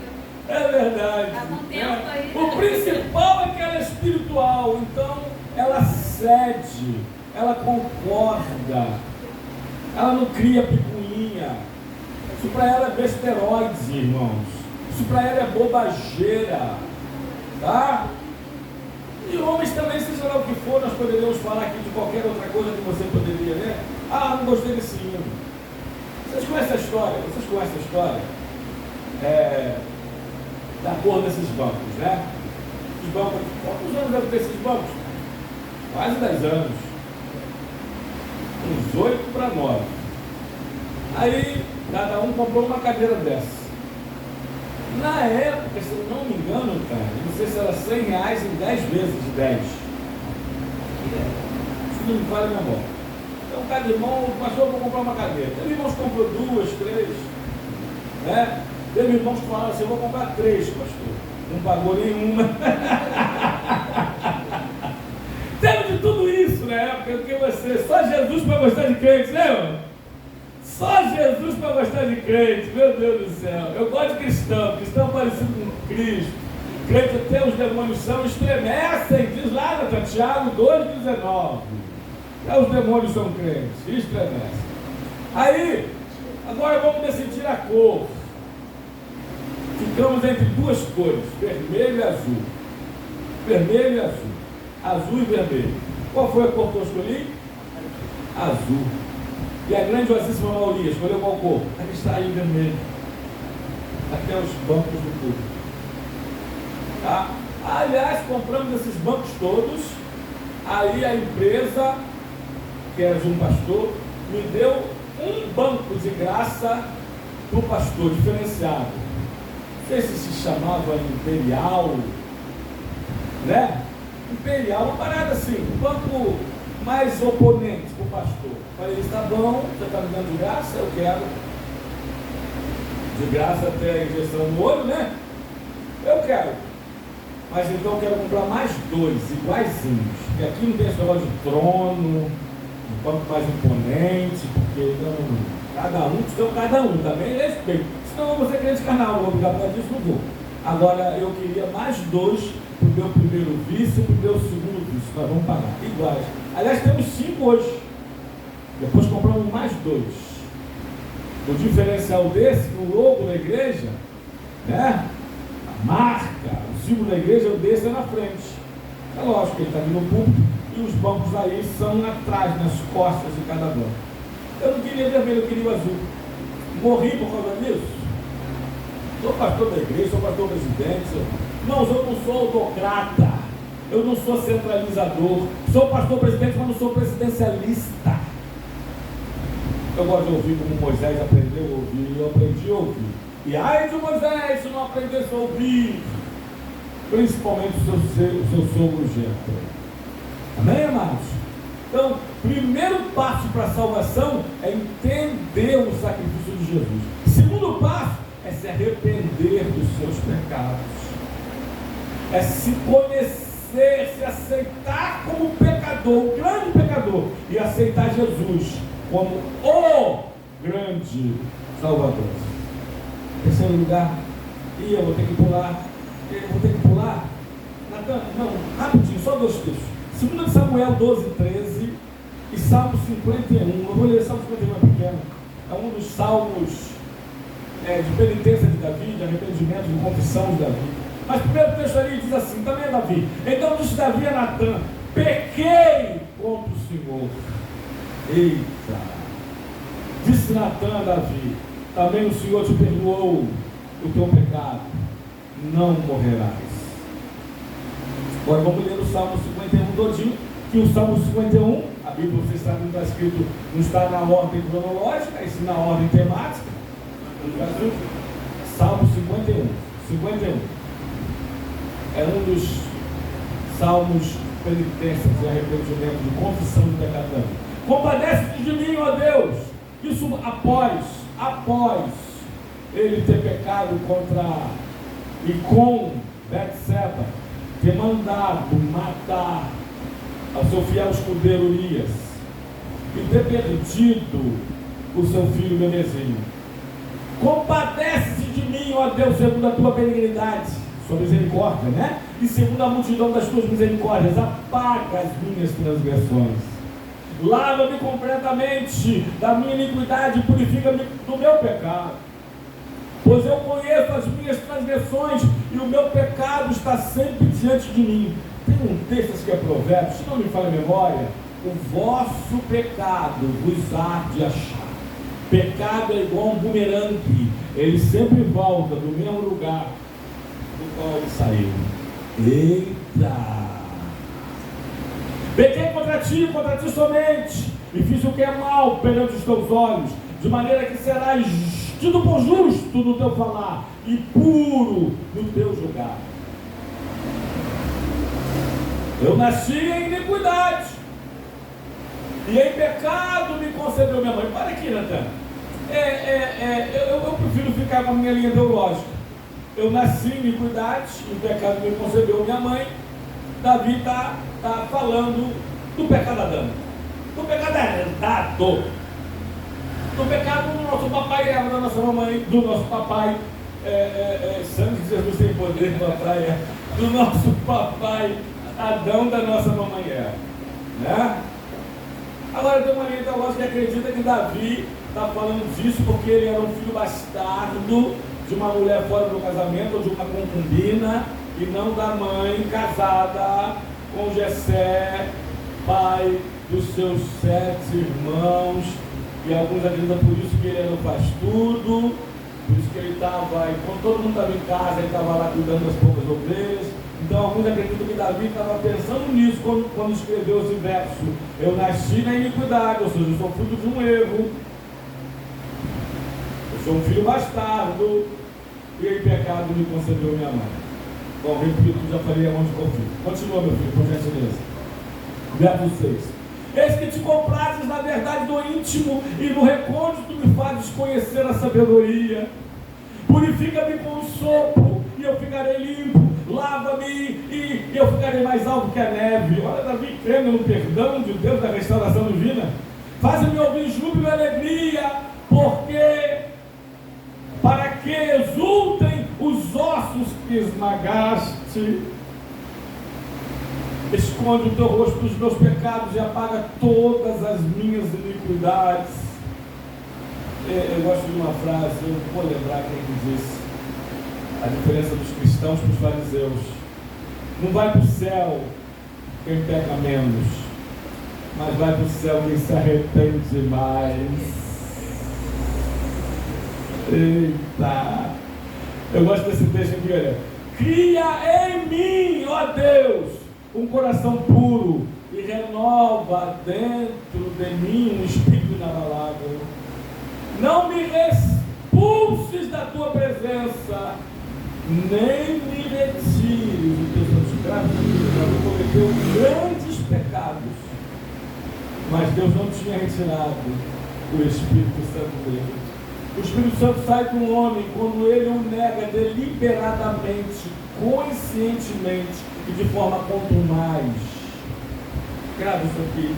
É verdade. Tá com tempo aí, O principal é que ela é espiritual, então ela cede, ela concorda, ela não cria picuinha. Isso para ela é besteroides, irmãos. Isso para ela é bobageira, tá? E homens também, seja lá o que for, nós poderíamos falar aqui de qualquer outra coisa que você poderia, né? Ah, não gostei desse hino. Vocês conhecem a história? Vocês conhecem a história? Da cor desses bancos, né? Os bancos, quantos anos devem ter esses bancos? Quase 10 anos. Uns 8 para 9. Aí, cada um comprou uma cadeira dessa. Na época, se eu não me engano, cara, não sei se era R$100 em 10 vezes de 10. Isso não me vale a memória. Então, cada irmão, o pastor, vou comprar uma cadeira. Teve irmãos que comprou 2, 3, né? Teve irmãos que falaram assim, eu vou comprar 3, pastor. Não pagou nenhuma. Teve de tudo isso na época, porque você, só Jesus para gostar de crente, né, irmão? Só Jesus para gostar de crente, meu Deus do céu. Eu gosto de cristão parecido com Cristo. Crente até os demônios são, estremecem, diz lá na Tiago 2,19. Até os demônios são crentes, estremecem. Aí, agora vamos decidir a cor. Ficamos entre duas cores, vermelho e azul. Vermelho e azul. Azul e vermelho. Qual foi a cor que eu escolhi? Azul. E a grandiosíssima maioria escolheu qual cor? Aqui está aí vermelho. Até os bancos do público. Tá? Aliás, compramos esses bancos todos. Aí a empresa, que era de um pastor, me deu um banco de graça para o pastor, diferenciado. Não sei se chamava Imperial, né? Imperial, uma parada assim, um banco mais oponente para o pastor. Falei, está bom, você está me dando de graça, eu quero. De graça até a injeção no olho, né? Eu quero. Mas então eu quero comprar mais 2, iguaizinhos. Porque aqui não tem esse negócio de trono, um banco mais imponente, porque não, cada um também respeito. Senão eu vou ser crente carnal, não vou brigar por disso, não vou. Agora eu queria mais 2 para o meu primeiro vice e para o meu segundo vice. Nós vamos pagar, iguais. Aliás, temos 5 hoje. Depois compramos mais 2. O diferencial desse, o logo da igreja, né? A marca, o símbolo da igreja, o desse é na frente. É lógico que ele está aqui no púlpito e os bancos aí são atrás, nas costas de cada banco. Eu não queria vermelho, eu queria o azul. Morri por causa disso. Sou pastor da igreja, sou pastor presidente. Irmãos, eu não sou autocrata. Eu não sou centralizador. Sou pastor presidente, mas não sou presidencialista. Eu gosto de ouvir como Moisés aprendeu a ouvir. E eu aprendi a ouvir. E ai de Moisés, se não aprendesse a ouvir. Principalmente o seu sogro Jetro. Amém, amados? Então, primeiro passo para a salvação é entender o sacrifício de Jesus. Segundo passo é se arrepender dos seus pecados. É se conhecer, se aceitar como pecador, o grande pecador, e aceitar Jesus como o grande Salvador. Terceiro lugar, e eu vou ter que pular. Natan, não, rapidinho, só 2 textos. 2 Samuel 12, 13 e Salmo 51. Eu vou ler Salmo 51 pequeno. É um dos salmos de penitência de Davi, de arrependimento, de confissão de Davi. Mas o primeiro texto ali diz assim, também é Davi. Então disse Davi a Natan, pequei contra o Senhor. Eita! Disse Natan a Davi, também o Senhor te perdoou o teu pecado, não morrerás. Agora vamos ler o Salmo 51 todinho, que o Salmo 51, a Bíblia, vocês sabem, não está escrito, não está na ordem cronológica, e sim na ordem temática. Salmo 51 é um dos salmos de penitência, de arrependimento, de confissão de pecado. Compadece-te de mim, ó Deus. Isso após ele ter pecado contra e com Betseba, ter mandado matar ao seu fiel escudeiro Urias e ter perdido o seu filho bebezinho. Compadece-se de mim, ó Deus, segundo a tua benignidade, sua misericórdia, né? E segundo a multidão das tuas misericórdias, apaga as minhas transgressões. Lava-me completamente da minha iniquidade, purifica-me do meu pecado. Pois eu conheço as minhas transgressões e o meu pecado está sempre diante de mim. Tem um texto que é Provérbios, se não me falha a memória, o vosso pecado vos há de achar. Pecado é igual um bumerangue, ele sempre volta do mesmo lugar do qual ele saiu. Eita! Pequei contra ti somente, e fiz o que é mal perante os teus olhos, de maneira que serás tido por justo no teu falar e puro no teu julgar. Eu nasci em iniquidade, e em pecado me concebeu minha mãe. Para aqui, Natan. Eu prefiro ficar com a minha linha teológica. Eu nasci em iniquidade, e em pecado me concebeu minha mãe. Davi está falando do pecado Adão, do pecado herdado, do pecado do nosso papai Eva, da nossa mamãe, do nosso papai sangue de Jesus tem poder na praia, do nosso papai Adão, da nossa mamãe Eva, né? Agora tem uma linha teológica que acredita que Davi está falando disso porque ele era um filho bastardo de uma mulher fora do casamento, ou de uma concubina, e não da mãe casada com Jessé, pai dos seus 7 irmãos, e alguns acreditam por isso que ele era um faz-tudo, por isso que ele estava, quando todo mundo estava em casa, ele estava lá cuidando das poucas ovelhas. Então alguns acreditam que Davi estava pensando nisso quando escreveu esse verso: eu nasci na iniquidade, ou seja, eu sou fruto de um erro, eu sou um filho bastardo, e em pecado me concebeu minha mãe. Bom, repito, já falei aonde confio. Continua, meu filho, por gentileza. Verso 6. Eis que te comprases na verdade do íntimo, e no recôndito me fazes conhecer a sabedoria. Purifica-me com o sopro, e eu ficarei limpo. Lava-me, e eu ficarei mais alto que a neve. Olha, Davi crendo no perdão de Deus, da restauração divina. Faz-me ouvir júbilo e alegria, para que exultem os ossos que esmagaste. Esconde o teu rosto dos meus pecados e apaga todas as minhas iniquidades. Eu gosto de uma frase, eu vou lembrar quem disse, a diferença dos cristãos para os fariseus. Não vai para o céu quem peca menos, mas vai para o céu quem se arrepende mais. Eita! Eu gosto desse texto aqui, olha. Cria em mim, ó Deus, um coração puro, e renova dentro de mim um espírito inabalável. Não me expulses da tua presença, nem me retires o teu santo graças. Cometeu grandes pecados, mas Deus não tinha retirado o Espírito Santo dele. O Espírito Santo sai de um homem quando ele o nega deliberadamente, conscientemente e de forma contumaz. Grave isso aqui.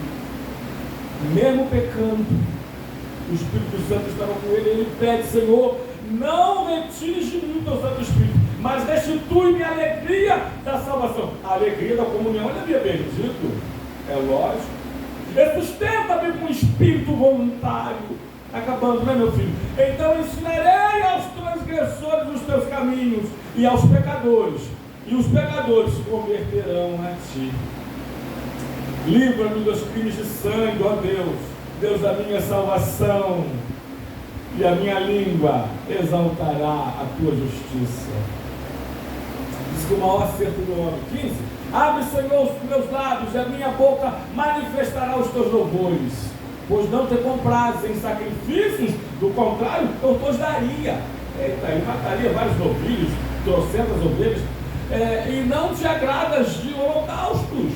Mesmo pecando, o Espírito Santo estava com ele, ele pede: Senhor, não retires de mim o teu Santo Espírito, mas restitui-me a alegria da salvação. A alegria da comunhão, ele havia bendito, é lógico. Sustenta-me com um espírito voluntário. Acabando, né, meu filho? Então ensinarei aos transgressores os teus caminhos, e aos pecadores, e os pecadores se converterão a ti. Livra-me dos crimes de sangue, ó Deus, Deus da minha salvação, e a minha língua exaltará a tua justiça. Diz que o maior acerto do homem. 15. Abre, Senhor, os meus lábios, e a minha boca manifestará os teus louvores. Pois não te comprases em sacrifícios, do contrário, eu te daria. Eita, ele mataria vários novilhos, trocentas ovelhas, e não te agradas de holocaustos.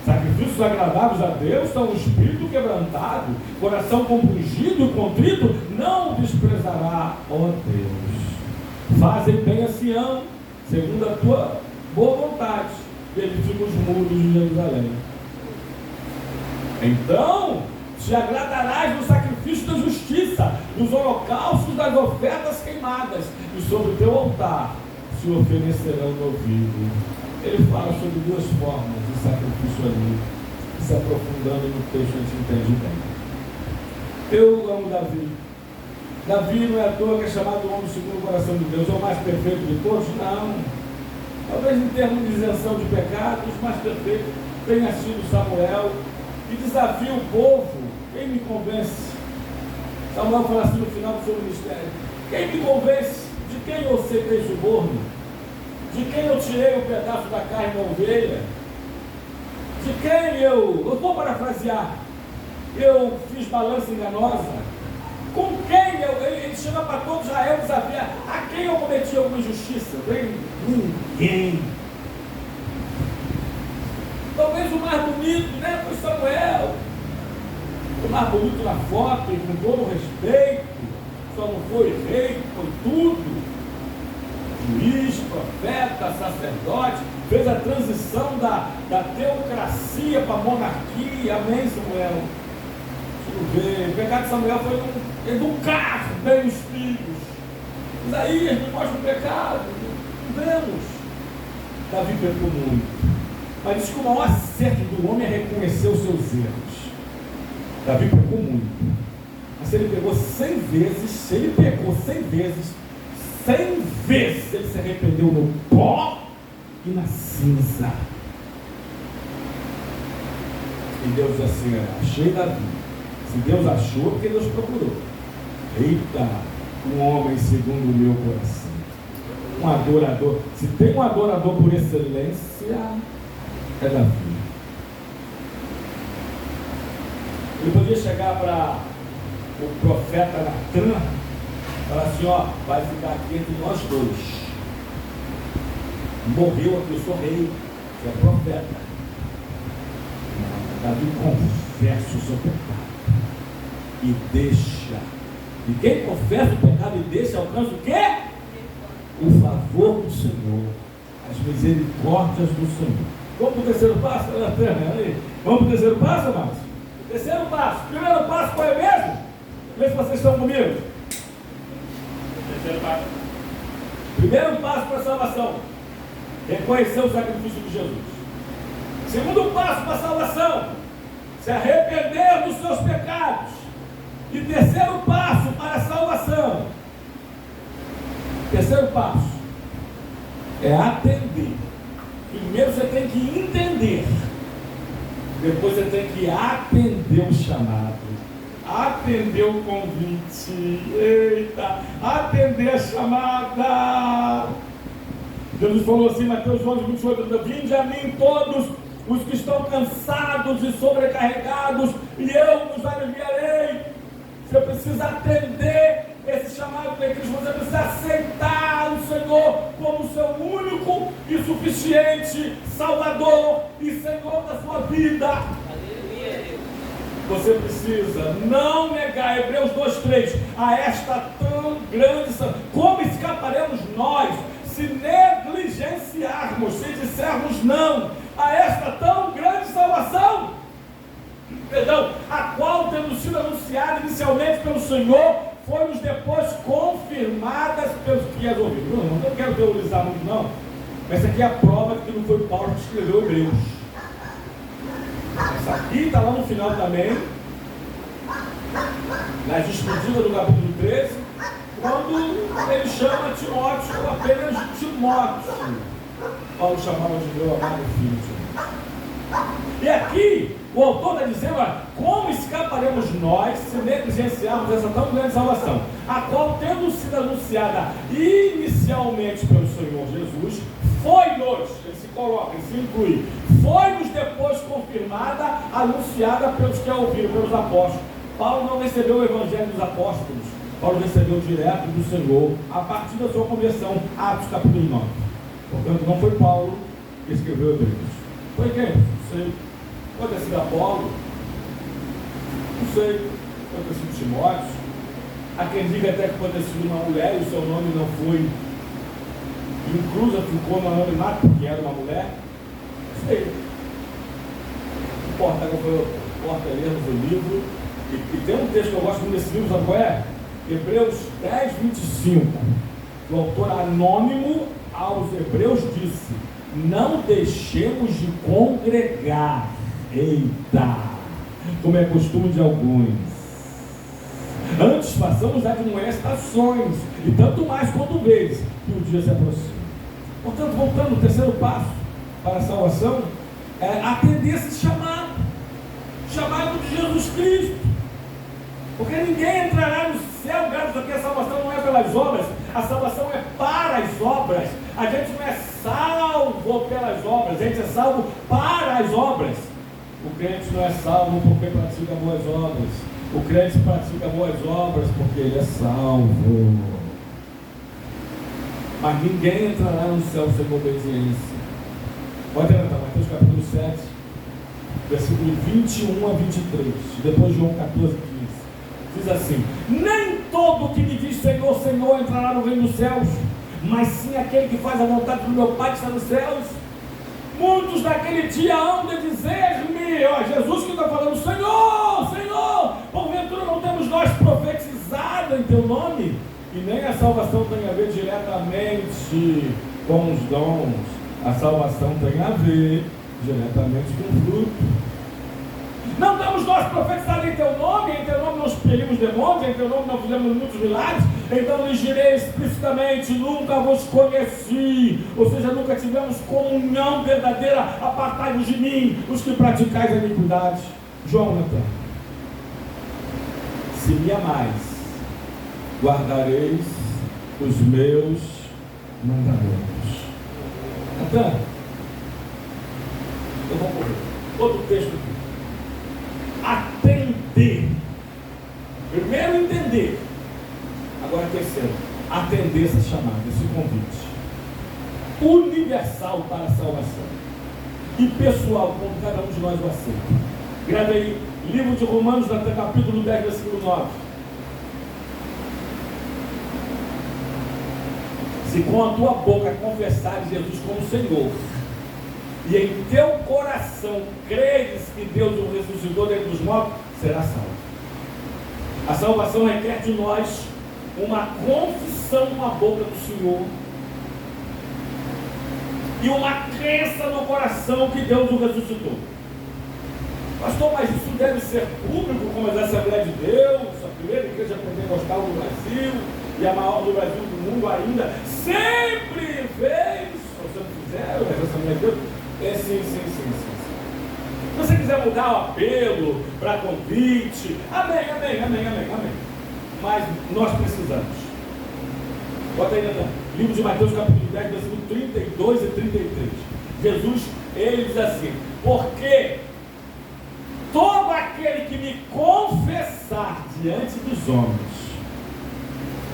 Sacrifícios agradáveis a Deus são o espírito quebrantado, coração compungido e contrito, não o desprezará, ó Deus. Fazem bem a Sião, segundo a tua boa vontade, e edifica os muros de Jerusalém. Então te agradarás no sacrifício da justiça, dos holocaustos, das ofertas queimadas, e sobre o teu altar se oferecerão novilho. Ele fala sobre duas formas de sacrifício ali, se aprofundando no texto a gente entende bem. Eu amo Davi. Davi não é à toa que é chamado homem segundo o coração de Deus. É o mais perfeito de todos? Não. Talvez em termos de isenção de pecados, o mais perfeito tenha sido Samuel, e desafia o povo. Quem me convence? Samuel fala assim no final do seu ministério: quem me convence de quem eu aceitei suborno? De quem eu tirei um pedaço da carne da ovelha? De quem eu vou parafrasear, eu fiz balança enganosa? Com quem ele chama para todo Israel desafiar: a quem eu cometi alguma injustiça? Ninguém. Talvez o mais bonito, né, foi Samuel. O mais bonito na foto e com todo o respeito. Só não foi rei, foi tudo. Juiz, profeta, sacerdote. Fez a transição da teocracia para a monarquia. Amém, Samuel? O pecado de Samuel foi educar bem os filhos. Isaías não mostra o pecado. Não vemos. Davi pecou muito. Mas diz que o maior acerto do homem é reconhecer os seus erros. Davi pecou muito. Mas se ele pegou 100 vezes, se ele pecou 100 vezes, 100 vezes ele se arrependeu no pó e na cinza. E Deus diz assim: achei Davi. Se Deus achou, porque Deus procurou. Eita, um homem segundo o meu coração. Um adorador. Se tem um adorador por excelência, é Davi. Ele podia chegar para o profeta Natan e falar assim: ó, vai ficar aqui entre nós dois. Morreu aqui, eu sou rei, você é profeta. Não, Davi confessa o seu pecado e deixa. E quem confessa o pecado e deixa, alcança o quê? O favor do Senhor, as misericórdias do Senhor. Vamos para o terceiro passo? Vamos para o terceiro passo, amados? Terceiro passo. Primeiro passo qual é mesmo? Vê se vocês estão comigo. Terceiro passo. Primeiro passo para a salvação: reconhecer o sacrifício de Jesus. Segundo passo para a salvação: se arrepender dos seus pecados. E terceiro passo para a salvação: terceiro passo é atender. Primeiro você tem que entender, depois você tem que atender o chamado, atender o convite, eita, atender a chamada. Jesus falou assim, Mateus 11, 28, vinde a mim todos os que estão cansados e sobrecarregados, e eu vos aliviarei. Você precisa atender esse chamado de Cristo, você precisa aceitar o Senhor como seu único e suficiente Salvador e Senhor da sua vida. Aleluia. Você precisa não negar, Hebreus 2:3, a esta tão grande, como escaparemos nós se negligenciarmos, se dissermos não a esta tão grande salvação? Perdão, a qual, tendo sido anunciada inicialmente pelo Senhor, foi-nos depois confirmadas pelos que as ouviram. Não quero teorizar muito não, mas essa aqui é a prova de que não foi Paulo que escreveu Hebreus. Essa aqui está lá no final também, na despedida do capítulo 13, quando ele chama Timóteo apenas de Timóteo. Paulo chamava de meu amado filho. E aqui o autor está dizendo: como escaparemos nós se negligenciarmos essa tão grande salvação, a qual, tendo sido anunciada inicialmente pelo Senhor Jesus, foi-nos, ele se coloca, ele se inclui, foi-nos depois confirmada, anunciada pelos que a ouviram, pelos apóstolos. Paulo não recebeu o evangelho dos apóstolos, Paulo recebeu direto do Senhor, a partir da sua conversão, Atos capítulo 9. Portanto, não foi Paulo que escreveu Hebreus. Foi quem? Não sei. Pode ter sido Apolo, não sei. Pode ter sido Timóteo. Há quem diga até que pode ter sido uma mulher e o seu nome não foi inclusa, ficou no anonimato porque era uma mulher. Não sei. Não importa, importa lermos o livro. E tem um texto que eu gosto muito desse livro, sabe qual é? Hebreus 10, 25. O autor anônimo aos Hebreus disse: não deixemos de congregar, eita, como é costume de alguns. Antes façamos admoestações, e tanto mais quanto vês que o dia se aproxima. Portanto, voltando, o terceiro passo para a salvação é atender esse chamado de Jesus Cristo. Porque ninguém entrará no céu, graças a que a salvação não é pelas obras, a salvação é para as obras. A gente não é salvo pelas obras, a gente é salvo para as obras. O crente não é salvo porque pratica boas obras. O crente pratica boas obras porque ele é salvo. Mas ninguém entrará no céu sem obediência. Pode anotar, Mateus capítulo 7, versículo 21 a 23. Depois João 14, 15. Diz assim: nem todo que me diz Senhor, Senhor entrará no reino dos céus, mas sim aquele que faz a vontade do meu Pai que está nos céus. Muitos naquele dia hão de dizer-me, ó, Jesus que está falando: Senhor, Senhor, porventura não temos nós profetizado em teu nome? E nem a salvação tem a ver diretamente com os dons. A salvação tem a ver diretamente com o fruto. Não temos nós profetizado em teu nome não expelimos demônios, em teu nome não fizemos muitos milagres? Então lhes direi explicitamente: nunca vos conheci. Ou seja, nunca tivemos comunhão verdadeira. Apartai-vos de mim, os que praticais a iniquidade. Jonathan, se me amais, guardareis os meus mandamentos. Natan, eu vou correr. Outro texto aqui. Atender. Primeiro entender. Agora terceiro, atender essa chamada, esse convite universal para a salvação e pessoal, como cada um de nós o aceita. Grave aí, livro de Romanos, capítulo 10, versículo 9. Se com a tua boca confessares Jesus como Senhor, e em teu coração creres que Deus o ressuscitou dentre os mortos, serás salvo. A salvação requer de nós uma confissão na boca do Senhor e uma crença no coração que Deus o ressuscitou. Pastor, mas isso deve ser público, como a Assembleia de Deus, a primeira igreja pentecostal do Brasil e a maior do Brasil do mundo ainda, sempre fez, ou se não fizeram, mas a Assembleia de Deus, sim. Se você quiser mudar o apelo para convite, amém. Mas nós precisamos. Bota aí, Natan. Livro de Mateus, capítulo 10, versículo 32 e 33. Jesus, ele diz assim: porque todo aquele que me confessar diante dos homens,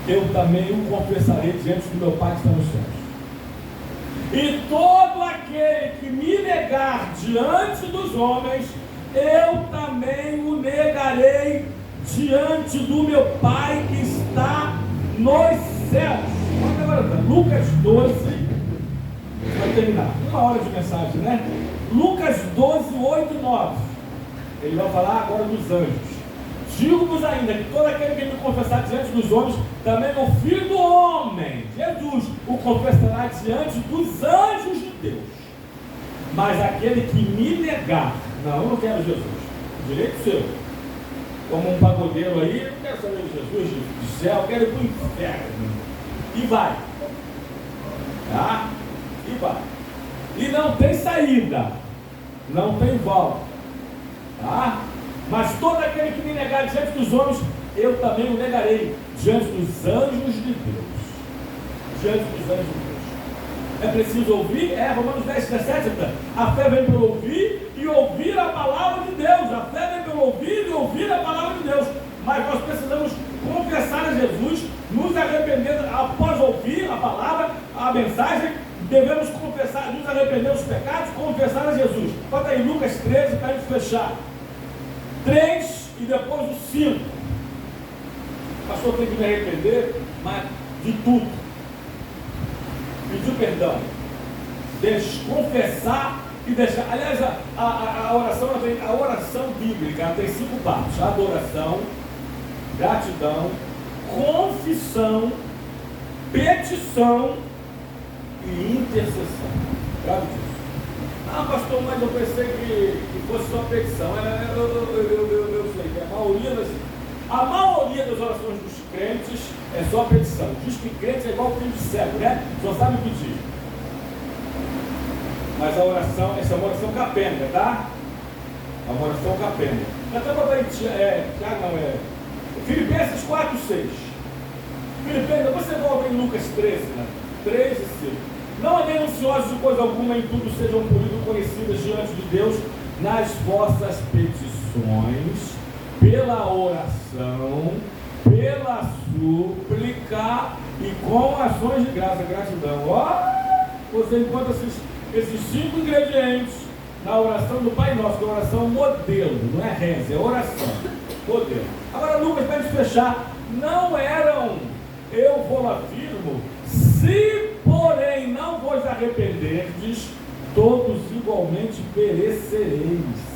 eu também o confessarei diante do meu Pai que está nos céus. E todo aquele que me negar diante dos homens, eu também o negarei diante do meu Pai que está nos céus. Vamos agora, Lucas 12, vai terminar, 1 hora de mensagem, né? Lucas 12, 8 e 9. Ele vai falar agora dos anjos. Digo-vos ainda que todo aquele que me confessar diante dos homens, também o Filho do Homem, Jesus, o confessará diante dos anjos de Deus. Mas aquele que me negar, não, eu não quero Jesus, direito seu, como um pagodeiro aí, eu não quero saber de Jesus, de céu, eu quero ir para o inferno. E vai. Tá? E vai. E não tem saída, não tem volta. Tá? Mas todo aquele que me negar diante dos homens, eu também o negarei diante dos anjos de Deus. Diante dos anjos de Deus. É preciso ouvir? Romanos 10, 17. A fé vem pelo ouvir e ouvir a palavra de Deus. A fé vem pelo ouvir e ouvir a palavra de Deus. Mas nós precisamos confessar a Jesus, nos arrepender após ouvir a palavra, a mensagem. Devemos confessar, nos arrepender dos pecados, confessar a Jesus. Bota aí Lucas 13 para a gente fechar. 3 e depois o 5. Pastor, tem que me arrepender, mas de tudo. Pedir perdão. Confessar e deixar. Aliás, a oração bíblica tem 5 partes: adoração, gratidão, confissão, petição e intercessão. Grave disso. Ah, pastor, mas eu pensei que fosse só petição. Eu sei que a maioria das orações dos crentes é só petição. Diz que crente é igual filho de cego, né? Só sabe pedir. Mas a oração, essa é uma oração capenga, tá? É uma oração capenga. Até botar aí, Filipenses 4:6. Filipenses, você volta em Lucas 13, né? 13 e 5. Não andem ansiosos de coisa alguma, em tudo sejam por isso conhecidas diante de Deus nas vossas petições, pela oração, pela súplica e com ações de graça, gratidão. Você encontra esses 5 ingredientes na oração do Pai Nosso, que é a oração modelo, não é reza, é oração modelo. Agora, Lucas, para gente fechar, não eram, eu vou afirmo, se porém não vos arrependerdes, todos igualmente perecereis.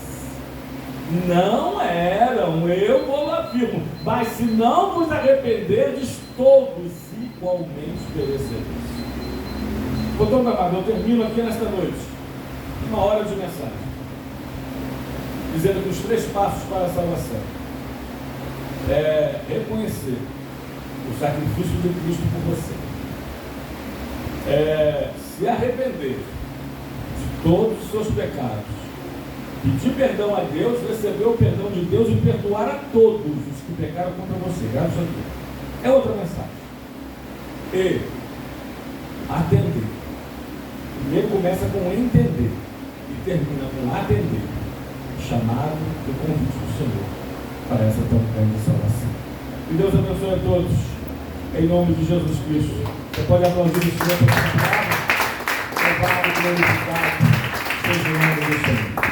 Não eram, eu vou afirmo, mas se não vos arrependerdes, todos igualmente perecereis. Doutor Amado, eu termino aqui nesta noite, 1 hora de mensagem, dizendo que os 3 passos para a salvação é reconhecer o sacrifício de Cristo por você, se arrepender de todos os seus pecados, pedir perdão a Deus, receber o perdão de Deus e perdoar a todos os que pecaram contra você, graças a Deus. É outra mensagem. E atender. Primeiro começa com entender e termina com atender. Chamado e convite do Senhor para essa tão grande salvação. Que Deus abençoe a todos, em nome de Jesus Cristo. Você pode aplaudir o Senhor pela palavra. Louvado, glorificado, seja o nome do Senhor.